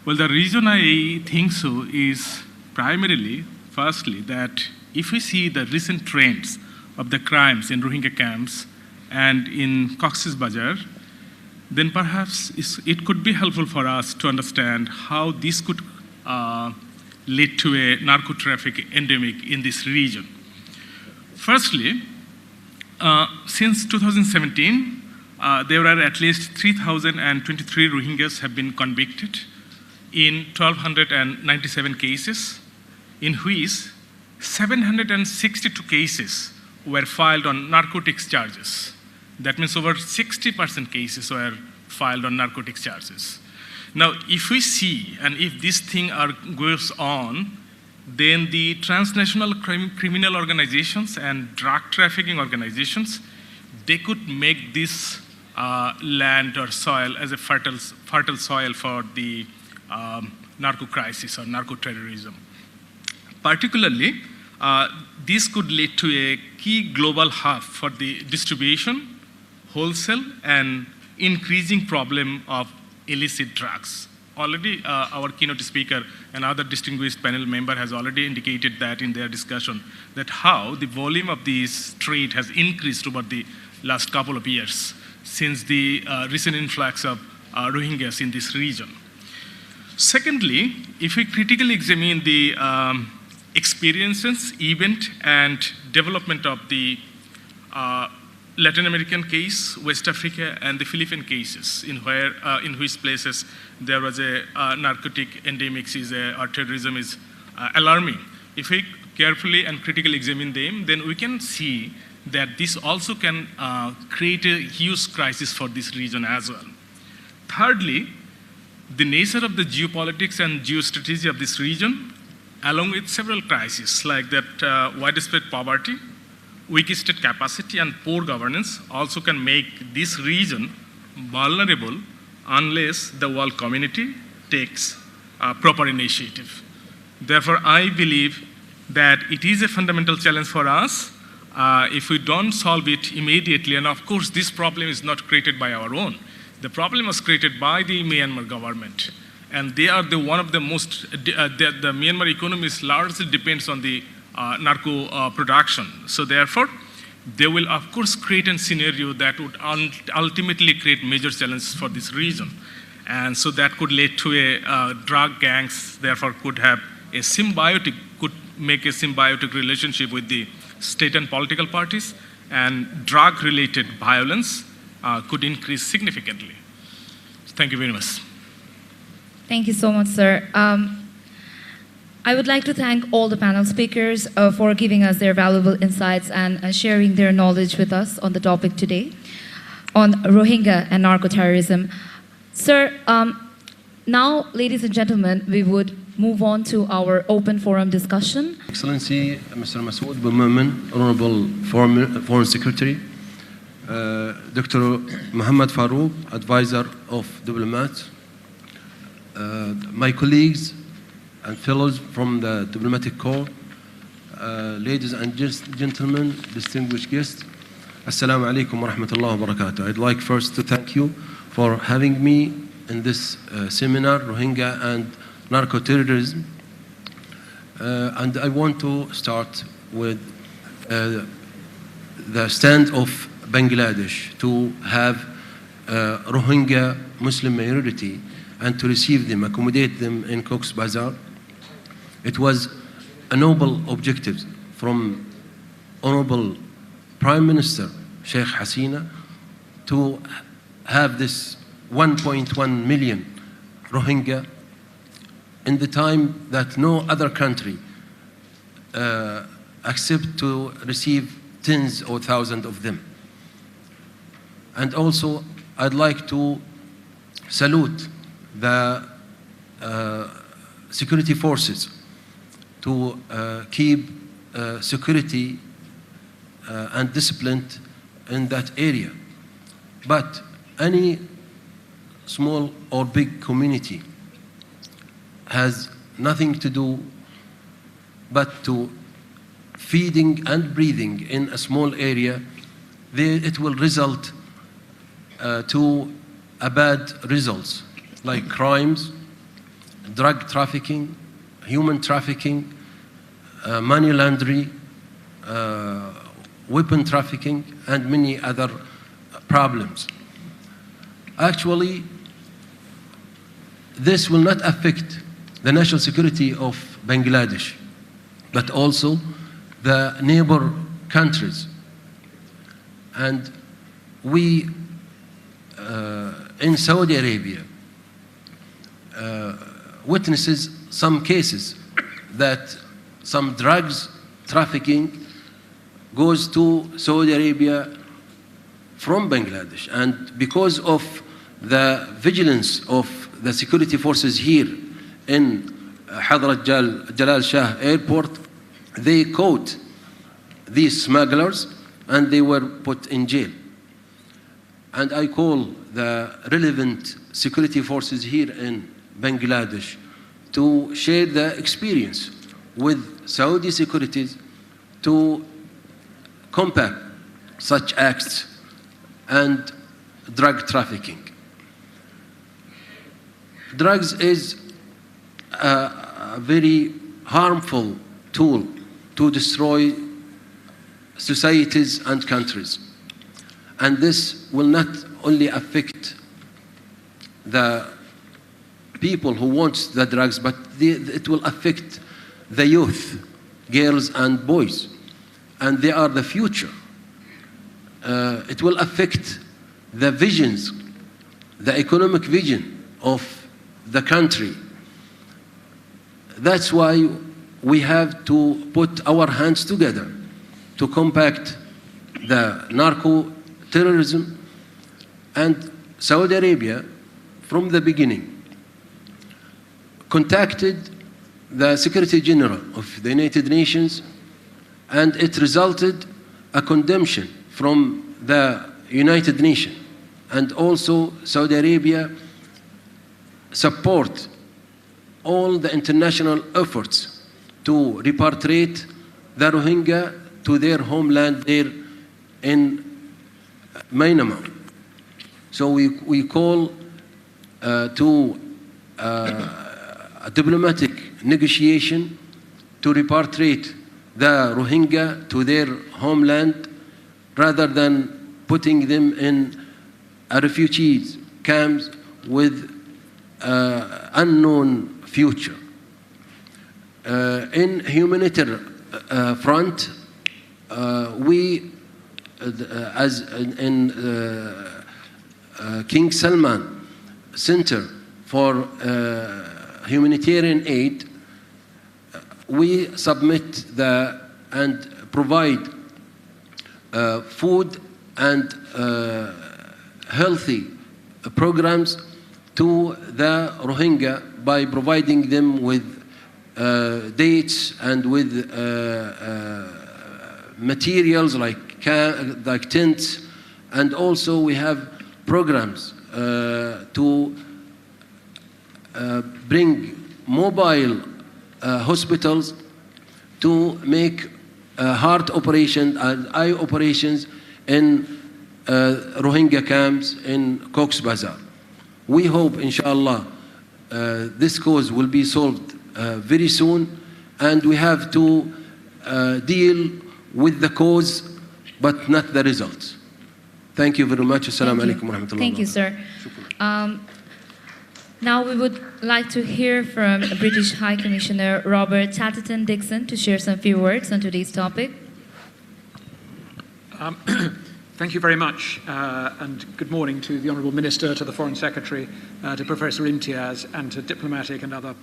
Well, the reason I think so is primarily, firstly, that if we see the recent trends of the crimes in Rohingya camps and in Cox's Bazar, then perhaps it could be helpful for us to understand how this could lead to a narco-traffic endemic in this region. Firstly, since 2017, there are at least 3,023 Rohingyas have been convicted in 1,297 cases, in which 762 cases were filed on narcotics charges. That means over 60% cases were filed on narcotics charges. Now, if we see, and if this thing goes on, then the transnational criminal organizations and drug trafficking organizations, they could make this land or soil as a fertile soil for the narco crisis or narco terrorism. Particularly, this could lead to a key global hub for the distribution, wholesale, and increasing problem of illicit drugs. Already, our keynote speaker and other distinguished panel member has already indicated that in their discussion, that how the volume of this trade has increased over the last couple of years since the recent influx of Rohingyas in this region. Secondly, if we critically examine the experiences, event, and development of the Latin American case, West Africa, and the Philippine cases, in which places there was a narcotic endemics or terrorism is alarming. If we carefully and critically examine them, then we can see that this also can create a huge crisis for this region as well. Thirdly, the nature of the geopolitics and geostrategy of this region, along with several crises like that widespread poverty, weak state capacity, and poor governance also can make this region vulnerable unless the world community takes proper initiative. Therefore, I believe that it is a fundamental challenge for us if we don't solve it immediately. And of course, this problem is not created by our own. The problem was created by the Myanmar government. And they are one of the most, the Myanmar economy largely depends on the narco production. So therefore, they will of course create a scenario that would ultimately create major challenges for this region. And so that could lead to a drug gangs, therefore could make a symbiotic relationship with the state and political parties, and drug-related violence could increase significantly. Thank you very much. Thank you so much, sir. I would like to thank all the panel speakers for giving us their valuable insights and sharing their knowledge with us on the topic today on Rohingya and narco-terrorism. Sir, now, ladies and gentlemen, we would move on to our open forum discussion. Excellency, Mr. Masoud Boumaman, Honorable Foreign Secretary, Dr. Mohammad Farouk, Advisor of Diplomats, my colleagues and fellows from the Diplomatic Corps, ladies and gentlemen, distinguished guests, Assalamu alaikum wa rahmatullahi wa barakatuh. I'd like first to thank you for having me in this seminar, Rohingya and Narco Terrorism. And I want to start with the stand of Bangladesh to have Rohingya Muslim minority and to receive them, accommodate them in Cox's Bazar. It was a noble objective from Honorable Prime Minister Sheikh Hasina to have this 1.1 million Rohingya in the time that no other country accept to receive tens or thousands of them. And also, I'd like to salute the security forces to keep security and discipline in that area. But any small or big community has nothing to do but to feeding and breathing in a small area. It will result to a bad results like crimes, drug trafficking, human trafficking, money laundering, weapon trafficking, and many other problems. Actually, this will not affect the national security of Bangladesh, but also the neighbor countries. And we, in Saudi Arabia, witnesses some cases that some drugs trafficking goes to Saudi Arabia from Bangladesh. And because of the vigilance of the security forces here in Hadrat Jalal Shah Airport, they caught these smugglers and they were put in jail. And I call the relevant security forces here in Bangladesh to share the experience with Saudi securities to combat such acts and drug trafficking. Drugs is a very harmful tool to destroy societies and countries. And this will not only affect the people who want the drugs, but it will affect the youth, girls and boys. And they are the future. It will affect the visions, the economic vision of the country. That's why we have to put our hands together to combat the narco terrorism. And Saudi Arabia, from the beginning, contacted the Secretary General of the United Nations, and it resulted a condemnation from the United Nations. And also Saudi Arabia support all the international efforts to repatriate the Rohingya to their homeland there in Myanmar. So we call to a diplomatic negotiation to repatriate the Rohingya to their homeland rather than putting them in a refugees camps with unknown future. In humanitarian front, we, as in King Salman Center for Humanitarian Aid, we submit and provide food and healthy programs to the Rohingya by providing them with dates and with materials like tents, and also we have programs to bring mobile hospitals to make heart operations and eye operations in Rohingya camps in Cox's Bazar. We hope, inshallah, this cause will be solved very soon, and we have to deal with the cause, but not the results. Thank you very much. Assalamu alaikum wa rahmatullahi. Thank you, sir. Now we would like to hear from British High Commissioner Robert Chatterton-Dixon to share some few words on today's topic. Thank you very much, and good morning to the Honourable Minister, to the Foreign Secretary, to Professor Imtiaz, and to diplomatic and other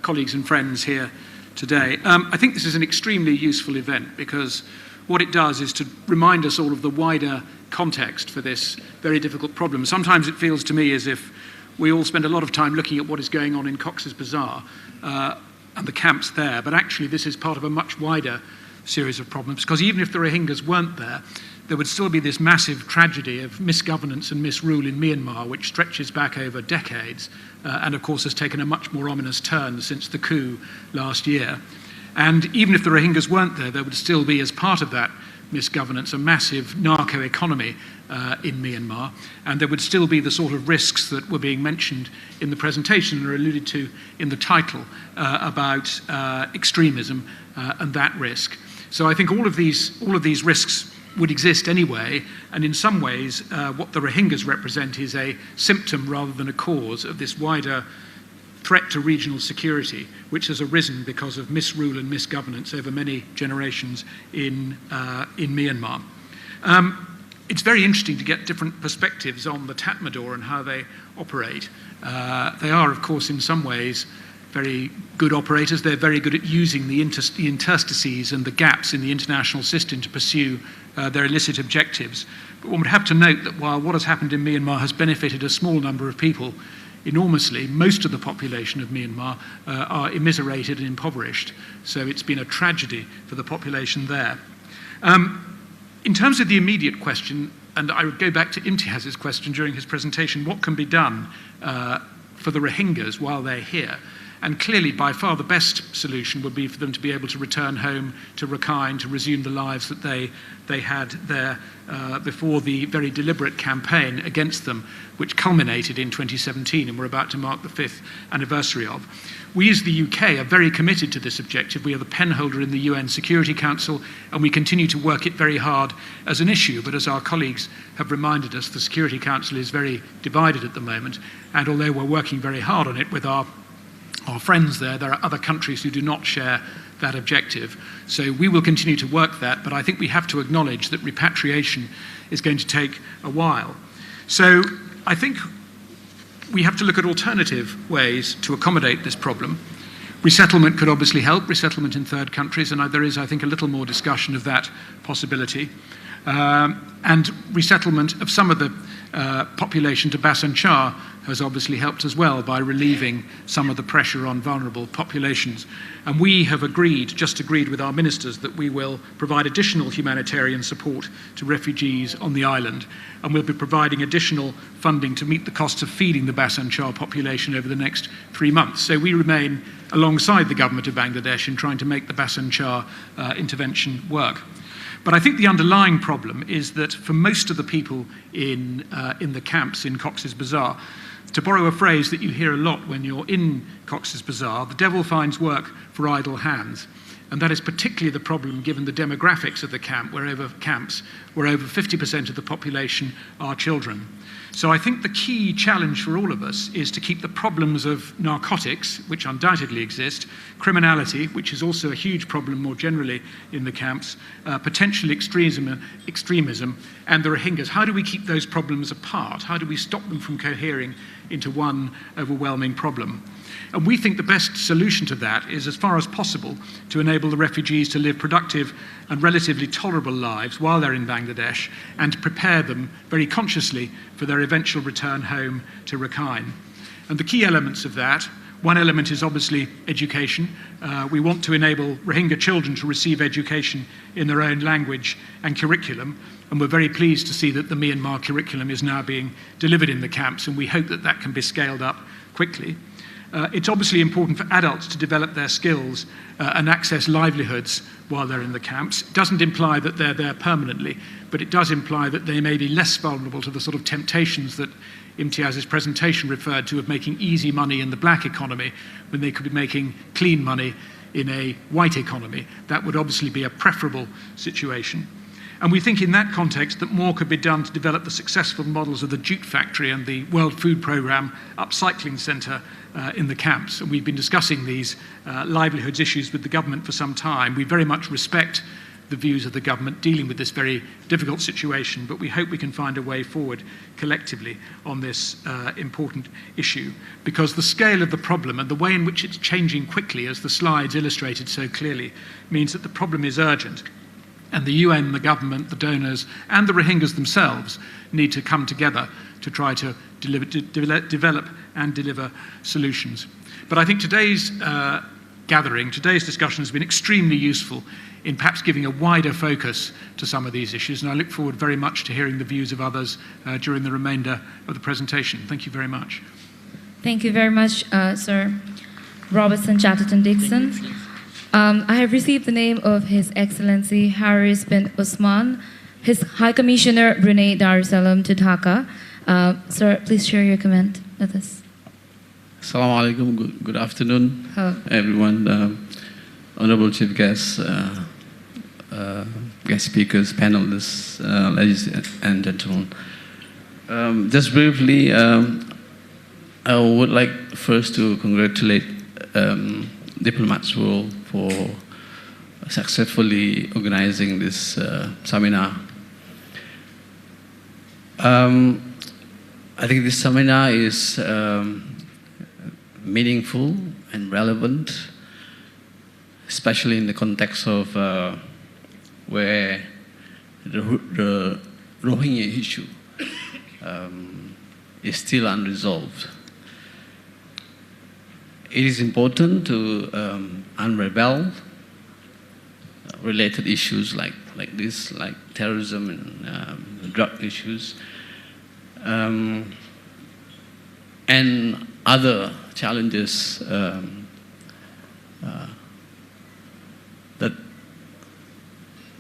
colleagues and friends here today. I think this is an extremely useful event because what it does is to remind us all of the wider context for this very difficult problem. Sometimes it feels to me as if we all spend a lot of time looking at what is going on in Cox's Bazar and the camps there, but actually this is part of a much wider series of problems, because even if the Rohingyas weren't there, there would still be this massive tragedy of misgovernance and misrule in Myanmar, which stretches back over decades, and of course has taken a much more ominous turn since the coup last year. And even if the Rohingyas weren't there, there would still be, as part of that misgovernance, a massive narco economy in Myanmar, and there would still be the sort of risks that were being mentioned in the presentation and are alluded to in the title about extremism and that risk. So I think all of these risks would exist anyway, and in some ways what the Rohingyas represent is a symptom rather than a cause of this wider threat to regional security, which has arisen because of misrule and misgovernance over many generations in Myanmar. It's very interesting to get different perspectives on the Tatmadaw and how they operate. They are, of course, in some ways very good operators. They're very good at using the interstices and the gaps in the international system to pursue their illicit objectives. But one would have to note that while what has happened in Myanmar has benefited a small number of people enormously, most of the population of Myanmar are immiserated and impoverished. So it's been a tragedy for the population there. In terms of the immediate question, and I would go back to Imtiaz's question during his presentation, what can be done for the Rohingyas while they're here? And clearly, by far, the best solution would be for them to be able to return home to Rakhine, to resume the lives that they had there before the very deliberate campaign against them, which culminated in 2017, and we're about to mark the 5th anniversary of. We as the UK are very committed to this objective. We are the penholder in the UN Security Council, and we continue to work it very hard as an issue. But as our colleagues have reminded us, the Security Council is very divided at the moment, and although we're working very hard on it with our friends there are other countries who do not share that objective. So we will continue to work that, but I think we have to acknowledge that repatriation is going to take a while. So I think we have to look at alternative ways to accommodate this problem. Resettlement could obviously help, resettlement in third countries, and there is, I think, a little more discussion of that possibility. And resettlement of some of the population to Bhasan Char has obviously helped as well by relieving some of the pressure on vulnerable populations. And we have just agreed with our ministers that we will provide additional humanitarian support to refugees on the island, and we'll be providing additional funding to meet the costs of feeding the Bhasan Char population over the next 3 months. So we remain alongside the government of Bangladesh in trying to make the Bhasan Char intervention work. But I think the underlying problem is that for most of the people in the camps in Cox's Bazar, to borrow a phrase that you hear a lot when you're in Cox's Bazar, the devil finds work for idle hands. And that is particularly the problem given the demographics of the camps, where over 50% of the population are children. So I think the key challenge for all of us is to keep the problems of narcotics, which undoubtedly exist, criminality, which is also a huge problem more generally in the camps, potential extremism, and the Rohingyas. How do we keep those problems apart? How do we stop them from cohering into one overwhelming problem? And we think the best solution to that is, as far as possible, to enable the refugees to live productive and relatively tolerable lives while they're in Bangladesh, and to prepare them very consciously for their eventual return home to Rakhine. And the key elements of that, one element is obviously education. We want to enable Rohingya children to receive education in their own language and curriculum, and we're very pleased to see that the Myanmar curriculum is now being delivered in the camps, and we hope that that can be scaled up quickly. It's obviously important for adults to develop their skills and access livelihoods while they're in the camps. It doesn't imply that they're there permanently, but it does imply that they may be less vulnerable to the sort of temptations that Imtiaz's presentation referred to, of making easy money in the black economy when they could be making clean money in a white economy. That would obviously be a preferable situation. And we think in that context that more could be done to develop the successful models of the jute factory and the World Food Programme upcycling centre in the camps. And we've been discussing these livelihoods issues with the government for some time. We very much respect the views of the government dealing with this very difficult situation, but we hope we can find a way forward collectively on this important issue, because the scale of the problem and the way in which it's changing quickly, as the slides illustrated so clearly, means that the problem is urgent. And the UN, the government, the donors, and the Rohingyas themselves need to come together to try to develop and deliver solutions. But I think today's gathering, today's discussion has been extremely useful in perhaps giving a wider focus to some of these issues, and I look forward very much to hearing the views of others during the remainder of the presentation. Thank you very much. Thank you very much, Sir Robertson Chatterton Dixon. I have received the name of His Excellency Haris bin Usman, His High Commissioner Brunei Darussalam to Dhaka. Sir, please share your comment with us. Assalamu alaikum. Good afternoon, everyone. Honorable Chief Guests, guest speakers, panelists, ladies and gentlemen. Just briefly, I would like first to congratulate Diplomats World for successfully organizing this seminar. I think this seminar is meaningful and relevant, especially in the context of where the Rohingya issue is still unresolved. It is important to unravel related issues like this, like terrorism and drug issues, and other challenges that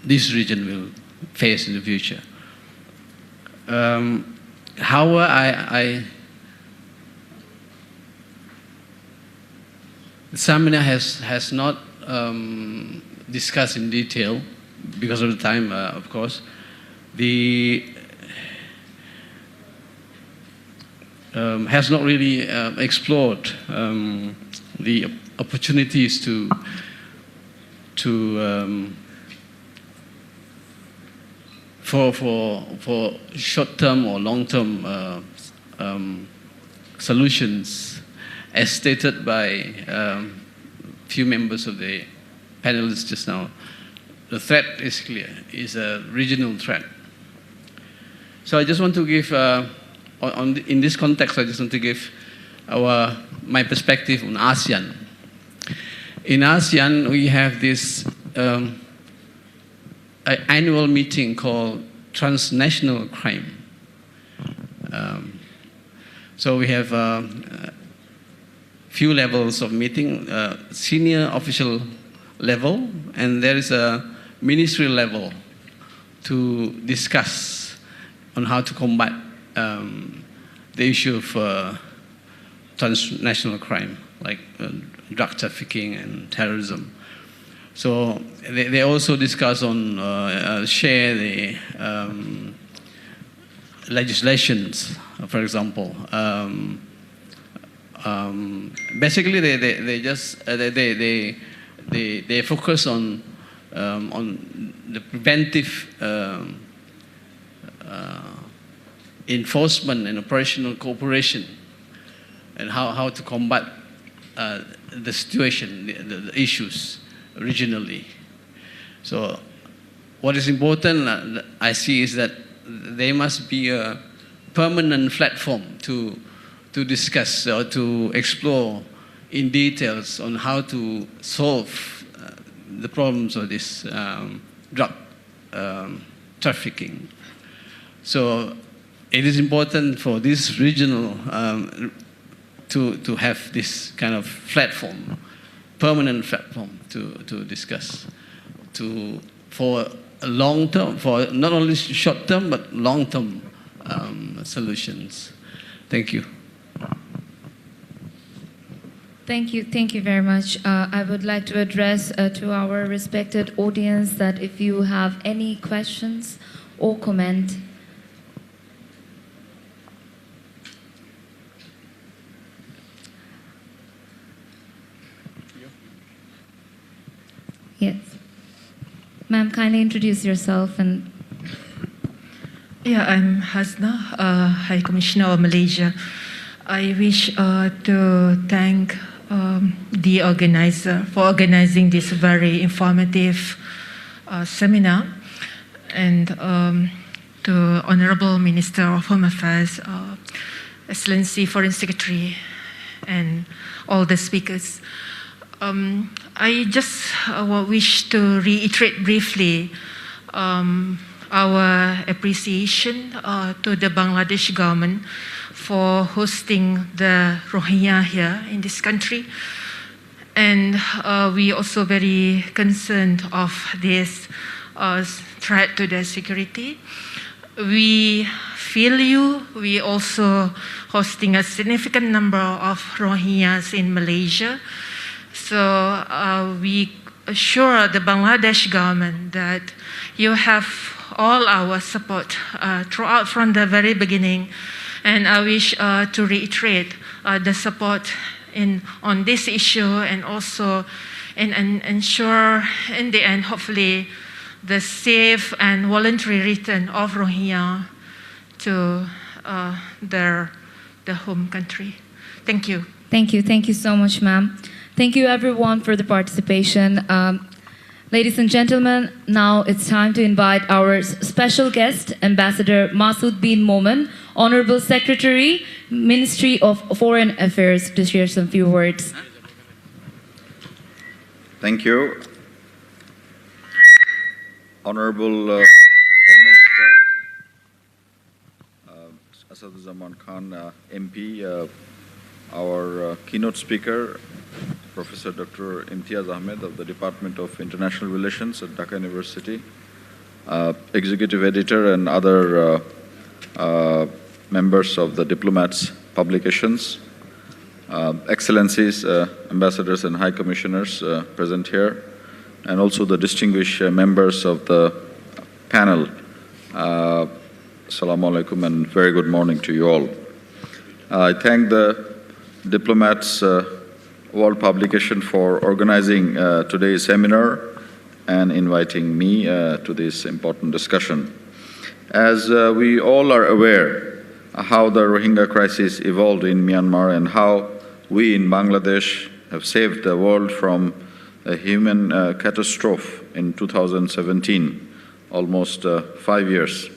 this region will face in the future. However, the seminar has not discussed in detail, because of the time, of course, has not really explored the opportunities for short-term or long-term solutions, as stated by few members of the panelists just now. The threat is clear; is a regional threat. So I just want to give, in this context, I just want to give my perspective on ASEAN. In ASEAN, we have this annual meeting called Transnational Crime. So we have few levels of meeting, senior official level, and there is a ministry level to discuss on how to combat the issue of transnational crime, like drug trafficking and terrorism. So they also discuss on share the legislations, for example. Basically, they focus on the preventive enforcement and operational cooperation, and how to combat the situation, the issues regionally. So what is important, I see, is that there must be a permanent platform to discuss or to explore in details on how to solve the problems of this drug trafficking. So it is important for this regional to have this kind of platform, permanent platform to discuss, for a long term, for not only short term but long term solutions. Thank you. Thank you very much. I would like to address to our respected audience that if you have any questions or comment, yes, ma'am, kindly introduce yourself. And yeah, I'm Hasna, High Commissioner of Malaysia. I wish to thank the organizer for organizing this very informative seminar, and to Honorable Minister of Home Affairs, Excellency Foreign Secretary, and all the speakers. I just wish to reiterate briefly our appreciation to the Bangladesh government for hosting the Rohingya here in this country. And we also very concerned of this threat to their security. We feel you. We also hosting a significant number of Rohingyas in Malaysia. So we assure the Bangladesh government that you have all our support throughout from the very beginning. And I wish to reiterate the support on this issue, and also ensure in the end, hopefully, the safe and voluntary return of Rohingya to their home country. Thank you. Thank you so much, ma'am. Thank you everyone for the participation. Ladies and gentlemen, now it's time to invite our special guest, Ambassador Masud bin Momen, Honorable Secretary, Ministry of Foreign Affairs, to share some few words. Thank you. Honorable Home Minister Asaduzzaman Khan, MP, our keynote speaker, Professor Dr. Imtiaz Ahmed of the Department of International Relations at Dhaka University, Executive Editor and other members of the Diplomats Publications, Excellencies, Ambassadors and High Commissioners present here, and also the distinguished members of the panel. Assalamu alaikum and very good morning to you all. I thank the Diplomats World Publication for organizing today's seminar and inviting me to this important discussion. As we all are aware how the Rohingya crisis evolved in Myanmar and how we in Bangladesh have saved the world from a human catastrophe in 2017, almost 5 years,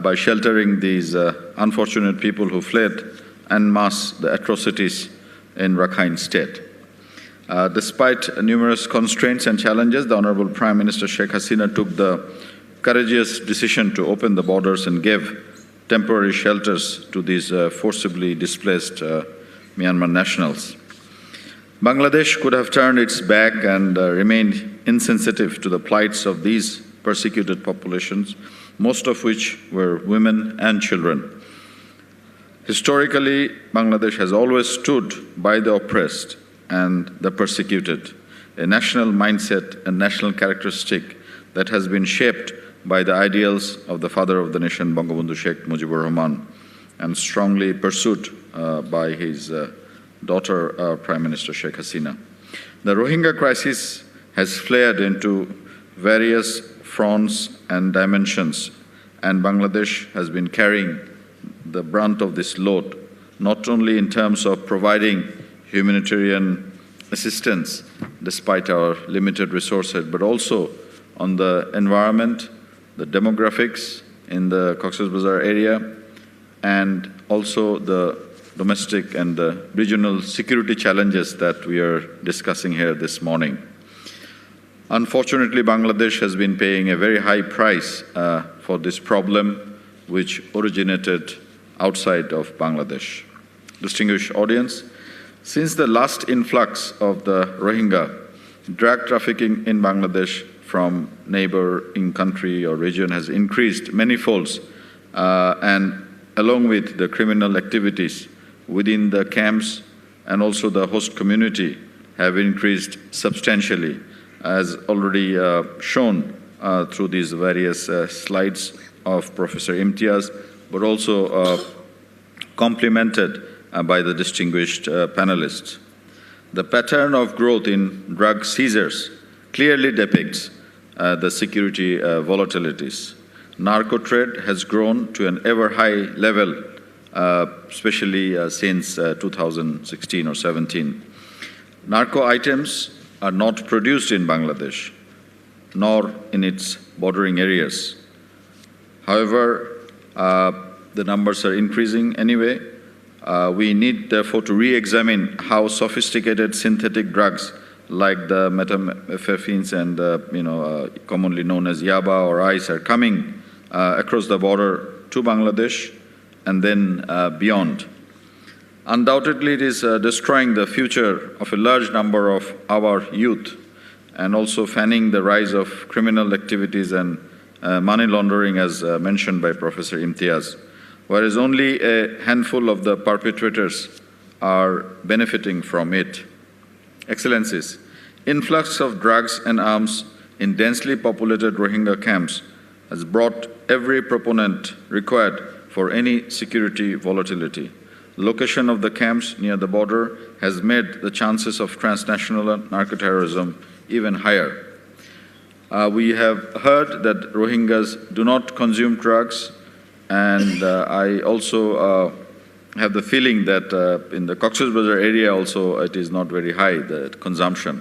by sheltering these unfortunate people who fled en masse the atrocities in Rakhine State. Despite numerous constraints and challenges, the Honorable Prime Minister Sheikh Hasina took the courageous decision to open the borders and give temporary shelters to these forcibly displaced Myanmar nationals. Bangladesh could have turned its back and remained insensitive to the plights of these persecuted populations, most of which were women and children. Historically, Bangladesh has always stood by the oppressed and the persecuted, a national mindset and national characteristic that has been shaped by the ideals of the father of the nation, Bangabandhu Sheikh Mujibur Rahman, and strongly pursued by his daughter, Prime Minister Sheikh Hasina. The Rohingya crisis has flared into various fronts and dimensions, and Bangladesh has been carrying the brunt of this load, not only in terms of providing humanitarian assistance despite our limited resources, but also on the environment, the demographics in the Cox's Bazar area, and also the domestic and the regional security challenges that we are discussing here this morning. Unfortunately, Bangladesh has been paying a very high price for this problem, which originated outside of Bangladesh. distinguished audience, since the last influx of the Rohingya, drug trafficking in Bangladesh from neighboring country or region has increased many folds, and along with the criminal activities within the camps and also the host community have increased substantially, as already shown through these various slides of Professor Imtiaz, but also complemented by the distinguished panelists. The pattern of growth in drug seizures clearly depicts the security volatilities. Narco trade has grown to an ever high level, especially since 2016 or 17. Narco items are not produced in Bangladesh, nor in its bordering areas. However, the numbers are increasing anyway. We need, therefore, to re-examine how sophisticated synthetic drugs like the methamphetamines and commonly known as yaba or ice are coming across the border to Bangladesh and then beyond. Undoubtedly, it is destroying the future of a large number of our youth and also fanning the rise of criminal activities and money laundering, as mentioned by Professor Imtiaz, whereas only a handful of the perpetrators are benefiting from it. Excellencies, influx of drugs and arms in densely populated Rohingya camps has brought every proponent required for any security volatility. Location of the camps near the border has made the chances of transnational narco-terrorism even higher. We have heard that Rohingyas do not consume drugs, and I also have the feeling that in the Cox's Bazar area also it is not very high, the consumption.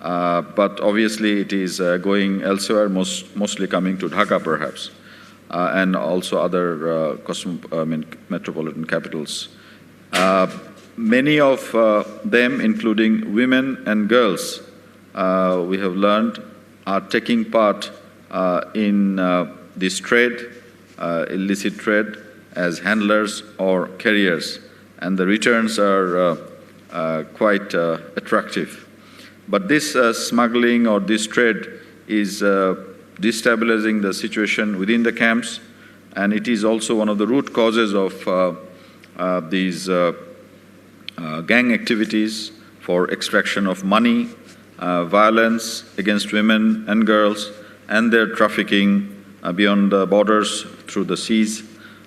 But obviously it is going elsewhere, mostly coming to Dhaka perhaps, and also other metropolitan capitals. Many of them, including women and girls, we have learned, are taking part in this trade, illicit trade, as handlers or carriers, and the returns are quite attractive. But this smuggling or this trade is destabilizing the situation within the camps, and it is also one of the root causes of these gang activities for extraction of money, violence against women and girls, and their trafficking beyond the borders through the seas,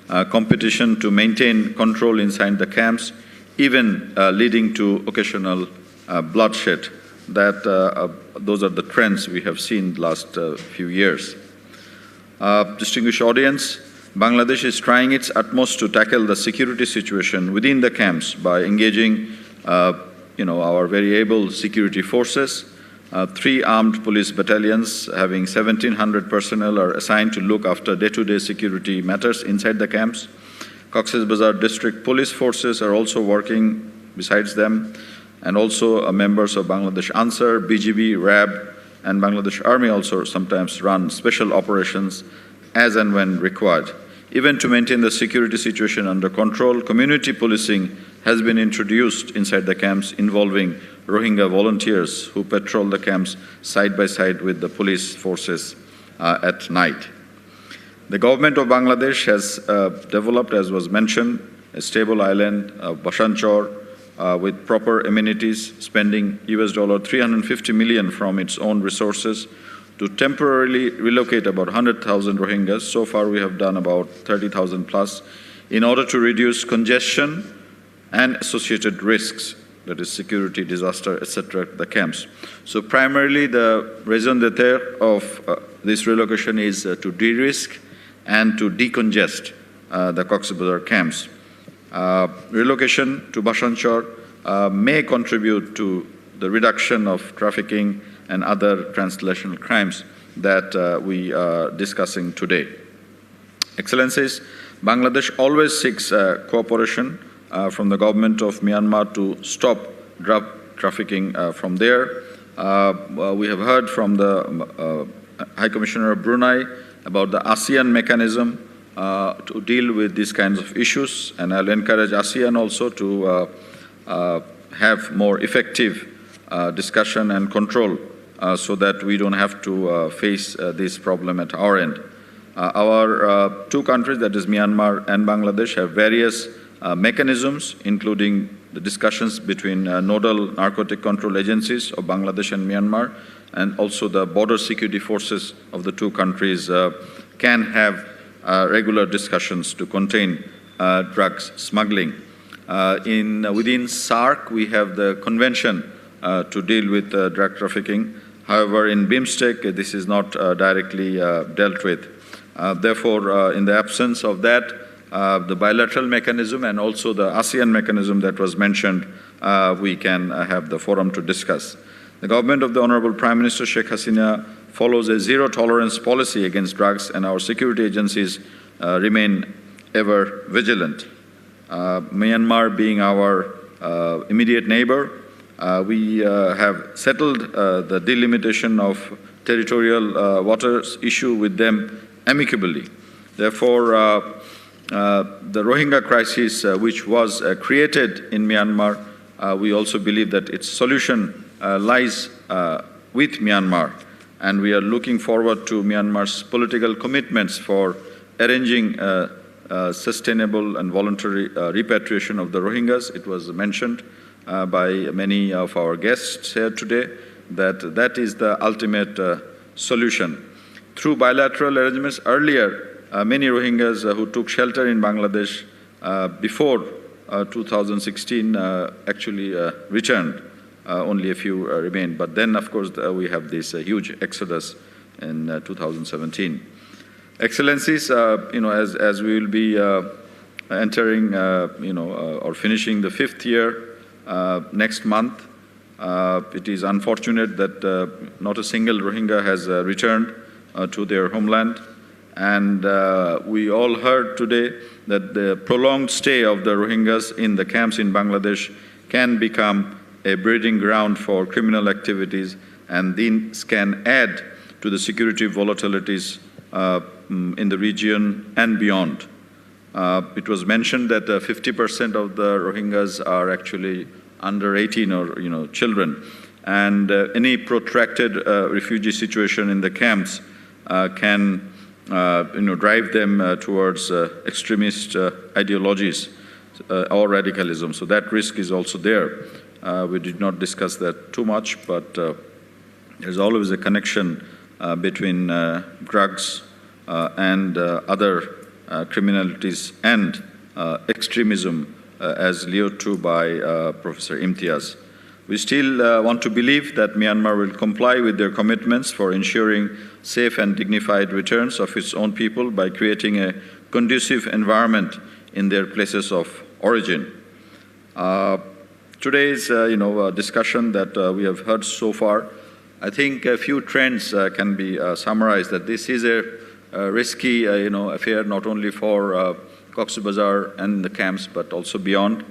competition to maintain control inside the camps, even leading to occasional bloodshed. Those are the trends we have seen the last few years. Distinguished audience, Bangladesh is trying its utmost to tackle the security situation within the camps by engaging our very able security forces. 3 armed police battalions having 1,700 personnel are assigned to look after day-to-day security matters inside the camps. Cox's Bazar district police forces are also working besides them, and also members of Bangladesh Ansar, BGB, RAB, and Bangladesh Army also sometimes run special operations as and when required. Even to maintain the security situation under control, community policing has been introduced inside the camps involving Rohingya volunteers who patrol the camps side by side with the police forces at night. The government of Bangladesh has developed, as was mentioned, a stable island, Bashanchor, with proper amenities, spending $350 million from its own resources to temporarily relocate about 100,000 Rohingyas. So far we have done about 30,000 plus, in order to reduce congestion and associated risks, that is security, disaster, etc., at the camps. So primarily the raison d'etre of this relocation is to de-risk and to decongest the Cox's Bazar camps. Relocation to Bashanchor may contribute to the reduction of trafficking and other transnational crimes that we are discussing today. Excellencies, Bangladesh always seeks cooperation from the government of Myanmar to stop drug trafficking from there. We have heard from the High Commissioner of Brunei about the ASEAN mechanism to deal with these kinds of issues, and I'll encourage ASEAN also to have more effective discussion and control so that we don't have to face this problem at our end. Our two countries, that is Myanmar and Bangladesh, have various mechanisms, including the discussions between nodal narcotic control agencies of Bangladesh and Myanmar, and also the border security forces of the two countries can have regular discussions to contain drugs smuggling. Within Sarak, we have the convention to deal with drug trafficking. However, in BIMSTEC, this is not directly dealt with. Therefore, in the absence of that, the bilateral mechanism and also the ASEAN mechanism that was mentioned, we can have the forum to discuss. The government of the Honorable Prime Minister Sheikh Hasina follows a zero-tolerance policy against drugs, and our security agencies remain ever vigilant. Myanmar being our immediate neighbor, we have settled the delimitation of territorial waters issue with them amicably. Therefore, the Rohingya crisis, which was created in Myanmar, we also believe that its solution lies with Myanmar, and we are looking forward to Myanmar's political commitments for arranging sustainable and voluntary repatriation of the Rohingyas. It was mentioned by many of our guests here today that that is the ultimate solution. Through bilateral arrangements earlier, many Rohingyas who took shelter in Bangladesh before 2016 actually returned. Only a few remained. But then, of course, we have this huge exodus in 2017. Excellencies, as we will be entering, or finishing the 5th year next month, it is unfortunate that not a single Rohingya has returned to their homeland. And we all heard today that the prolonged stay of the Rohingyas in the camps in Bangladesh can become a breeding ground for criminal activities, and these can add to the security volatilities in the region and beyond. It was mentioned that 50% of the Rohingyas are actually under 18 or children, and any protracted refugee situation in the camps can drive them towards extremist ideologies or radicalism. So that risk is also there. We did not discuss that too much, but there's always a connection between drugs and other criminalities and extremism, as alluded to by Professor Imtiaz. We still want to believe that Myanmar will comply with their commitments for ensuring safe and dignified returns of its own people by creating a conducive environment in their places of origin. Today's discussion that we have heard so far, I think a few trends can be summarized, that this is a risky affair not only for Cox's Bazar and the camps but also beyond.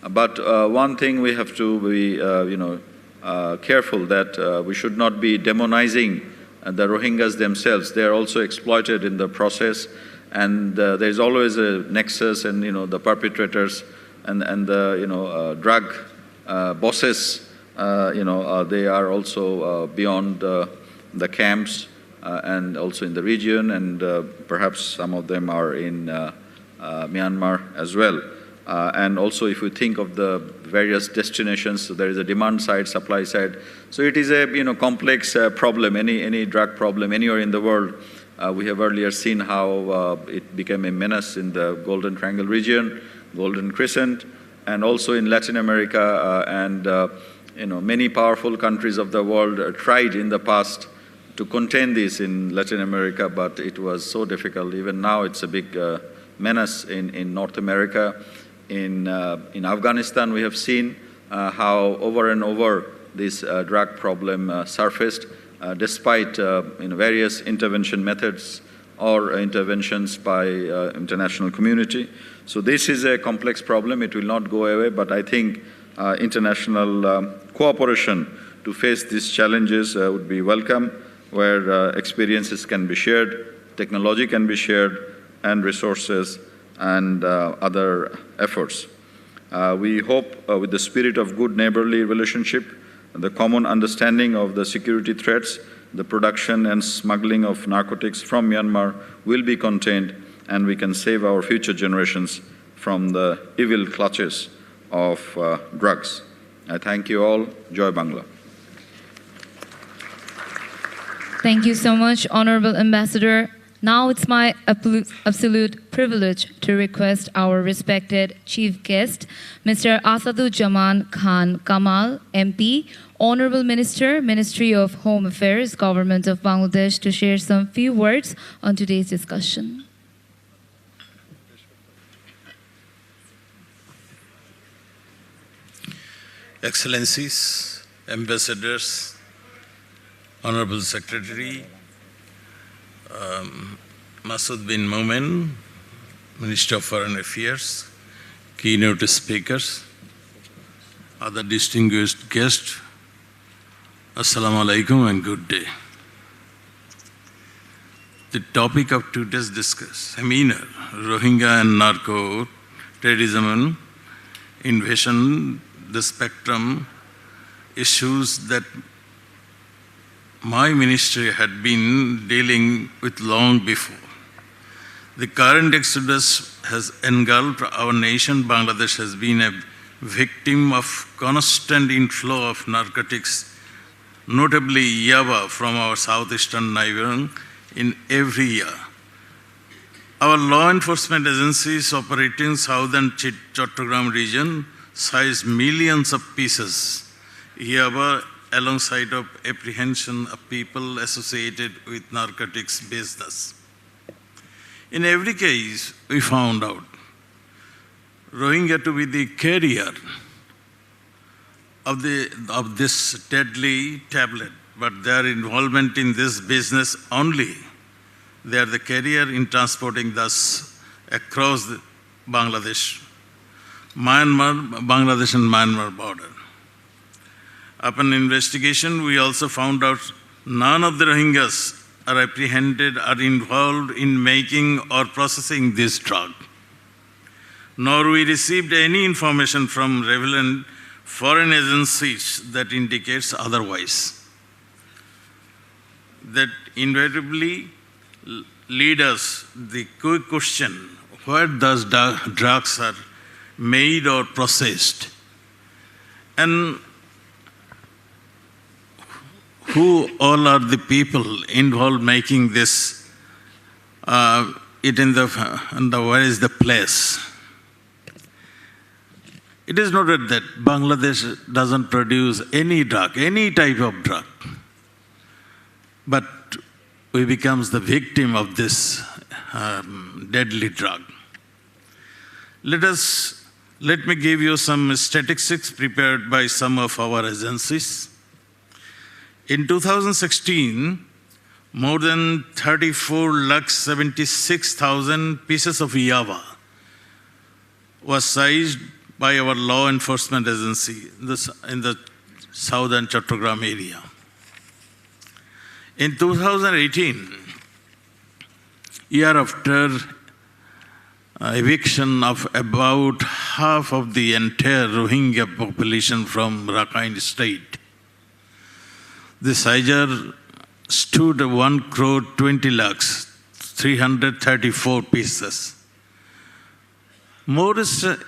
But one thing we have to be careful that we should not be demonizing the Rohingyas themselves. They are also exploited in the process, and there's always a nexus, and the perpetrators and the drug bosses, they are also beyond the camps and also in the region, and perhaps some of them are in Myanmar as well. And also, if we think of the various destinations, so there is a demand side, supply side. So it is a complex problem. Any drug problem anywhere in the world. We have earlier seen how it became a menace in the Golden Triangle region, Golden Crescent, and also in Latin America. And many powerful countries of the world tried in the past to contain this in Latin America, but it was so difficult. Even now, it's a big menace in North America. In Afghanistan, we have seen how over and over this drug problem surfaced, despite various intervention methods or interventions by international community. So this is a complex problem. It will not go away, but I think international cooperation to face these challenges would be welcome, where experiences can be shared, technology can be shared, and resources and other efforts. We hope with the spirit of good neighborly relationship, the common understanding of the security threats, the production and smuggling of narcotics from Myanmar will be contained, and we can save our future generations from the evil clutches of drugs. I thank you all. Joy Bangla. Thank you so much, Honorable Ambassador. Now it's my absolute privilege to request our respected Chief Guest, Mr. Asaduzzaman Khan Kamal, MP, Honorable Minister, Ministry of Home Affairs, Government of Bangladesh, to share some few words on today's discussion. Excellencies, Ambassadors, Honorable Secretary, Masood bin Momen, Minister of Foreign Affairs, keynote speakers, other distinguished guests, Assalamu alaikum and good day. The topic of today's seminar, Rohingya and Narco, Terrorism, Invasion, the spectrum, issues that my ministry had been dealing with long before. The current exodus has engulfed our nation. Bangladesh has been a victim of constant inflow of narcotics, notably Yaba from our southeastern neighbor in every year. Our law enforcement agencies operating southern Chattogram region seized millions of pieces Yaba alongside of apprehension of people associated with narcotics business. In every case, we found out Rohingya to be the carrier of this deadly tablet, but their involvement in this business only, they are the carrier in transporting thus across the Bangladesh and Myanmar border. Upon investigation, we also found out none of the Rohingyas are apprehended or involved in making or processing this drug. Nor we received any information from relevant foreign agencies that indicates otherwise. That invariably lead us the quick question, where those drugs are made or processed, and who all are the people involved making this, where is the place? It is noted that Bangladesh doesn't produce any drug, any type of drug, but we become the victim of this deadly drug. Let me give you some statistics prepared by some of our agencies. In 2016, more than 34,76,000 pieces of Yava was seized by our law enforcement agency in the southern Chattogram area. In 2018, year after eviction of about half of the entire Rohingya population from Rakhine state, the seizure stood 1,20,334 pieces. More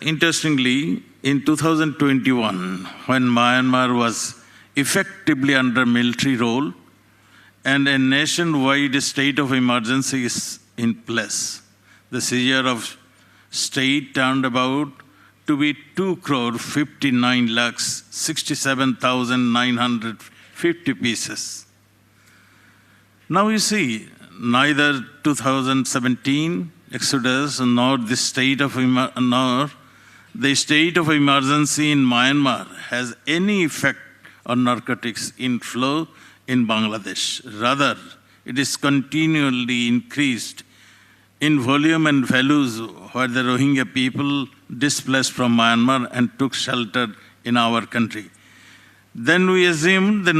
interestingly, in 2021, when Myanmar was effectively under military rule and a nationwide state of emergency is in place, the seizure of state turned about to be 2,59,67,950 pieces. Now you see, neither 2017 exodus nor the state of emergency in Myanmar has any effect on narcotics inflow in Bangladesh. Rather, it is continually increased in volume and values where the Rohingya people displaced from Myanmar and took shelter in our country. Then we assume the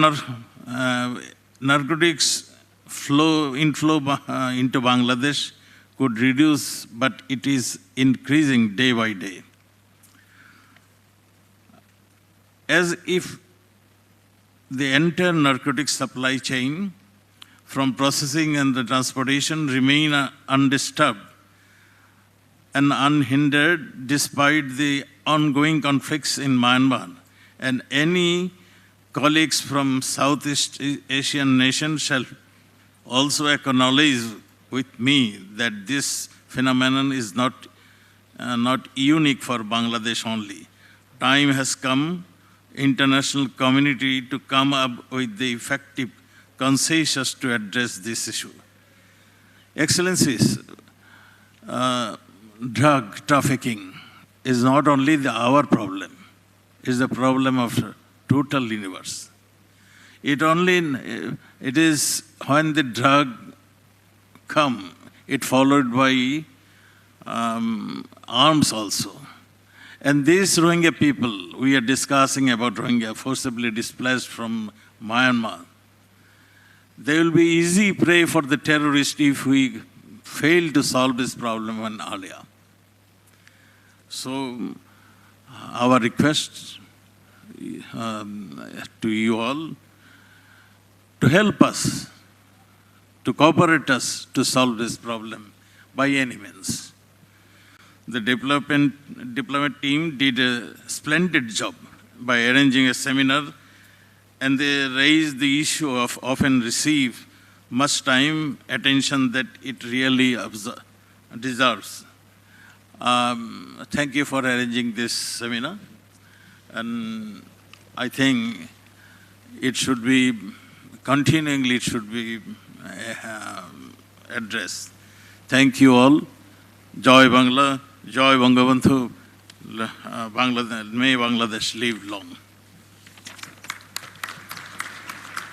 narcotics inflow into Bangladesh could reduce, but it is increasing day by day. As if the entire narcotic supply chain, from processing and the transportation, remain undisturbed and unhindered despite the ongoing conflicts in Myanmar. And any colleagues from Southeast Asian nations shall also acknowledge with me that this phenomenon is not unique for Bangladesh only. Time has come, international community, to come up with the effective consensus to address this issue. Excellencies, drug trafficking is not only our problem, it's the problem of total universe. It is when the drug come, it followed by arms also. And these Rohingya people, we are discussing about Rohingya forcibly displaced from Myanmar. They will be easy prey for the terrorists if we fail to solve this problem in earlier. So, our request to you all to help us, to cooperate us to solve this problem by any means. The development team did a splendid job by arranging a seminar, and they raised the issue of often receive much time, attention that it really deserves. Thank you for arranging this seminar, and I think it should be, continually it should be addressed. Thank you all. Joy Bangla, Joy Bangabandhu, Bangladesh, may Bangladesh live long.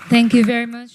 Thank you very much.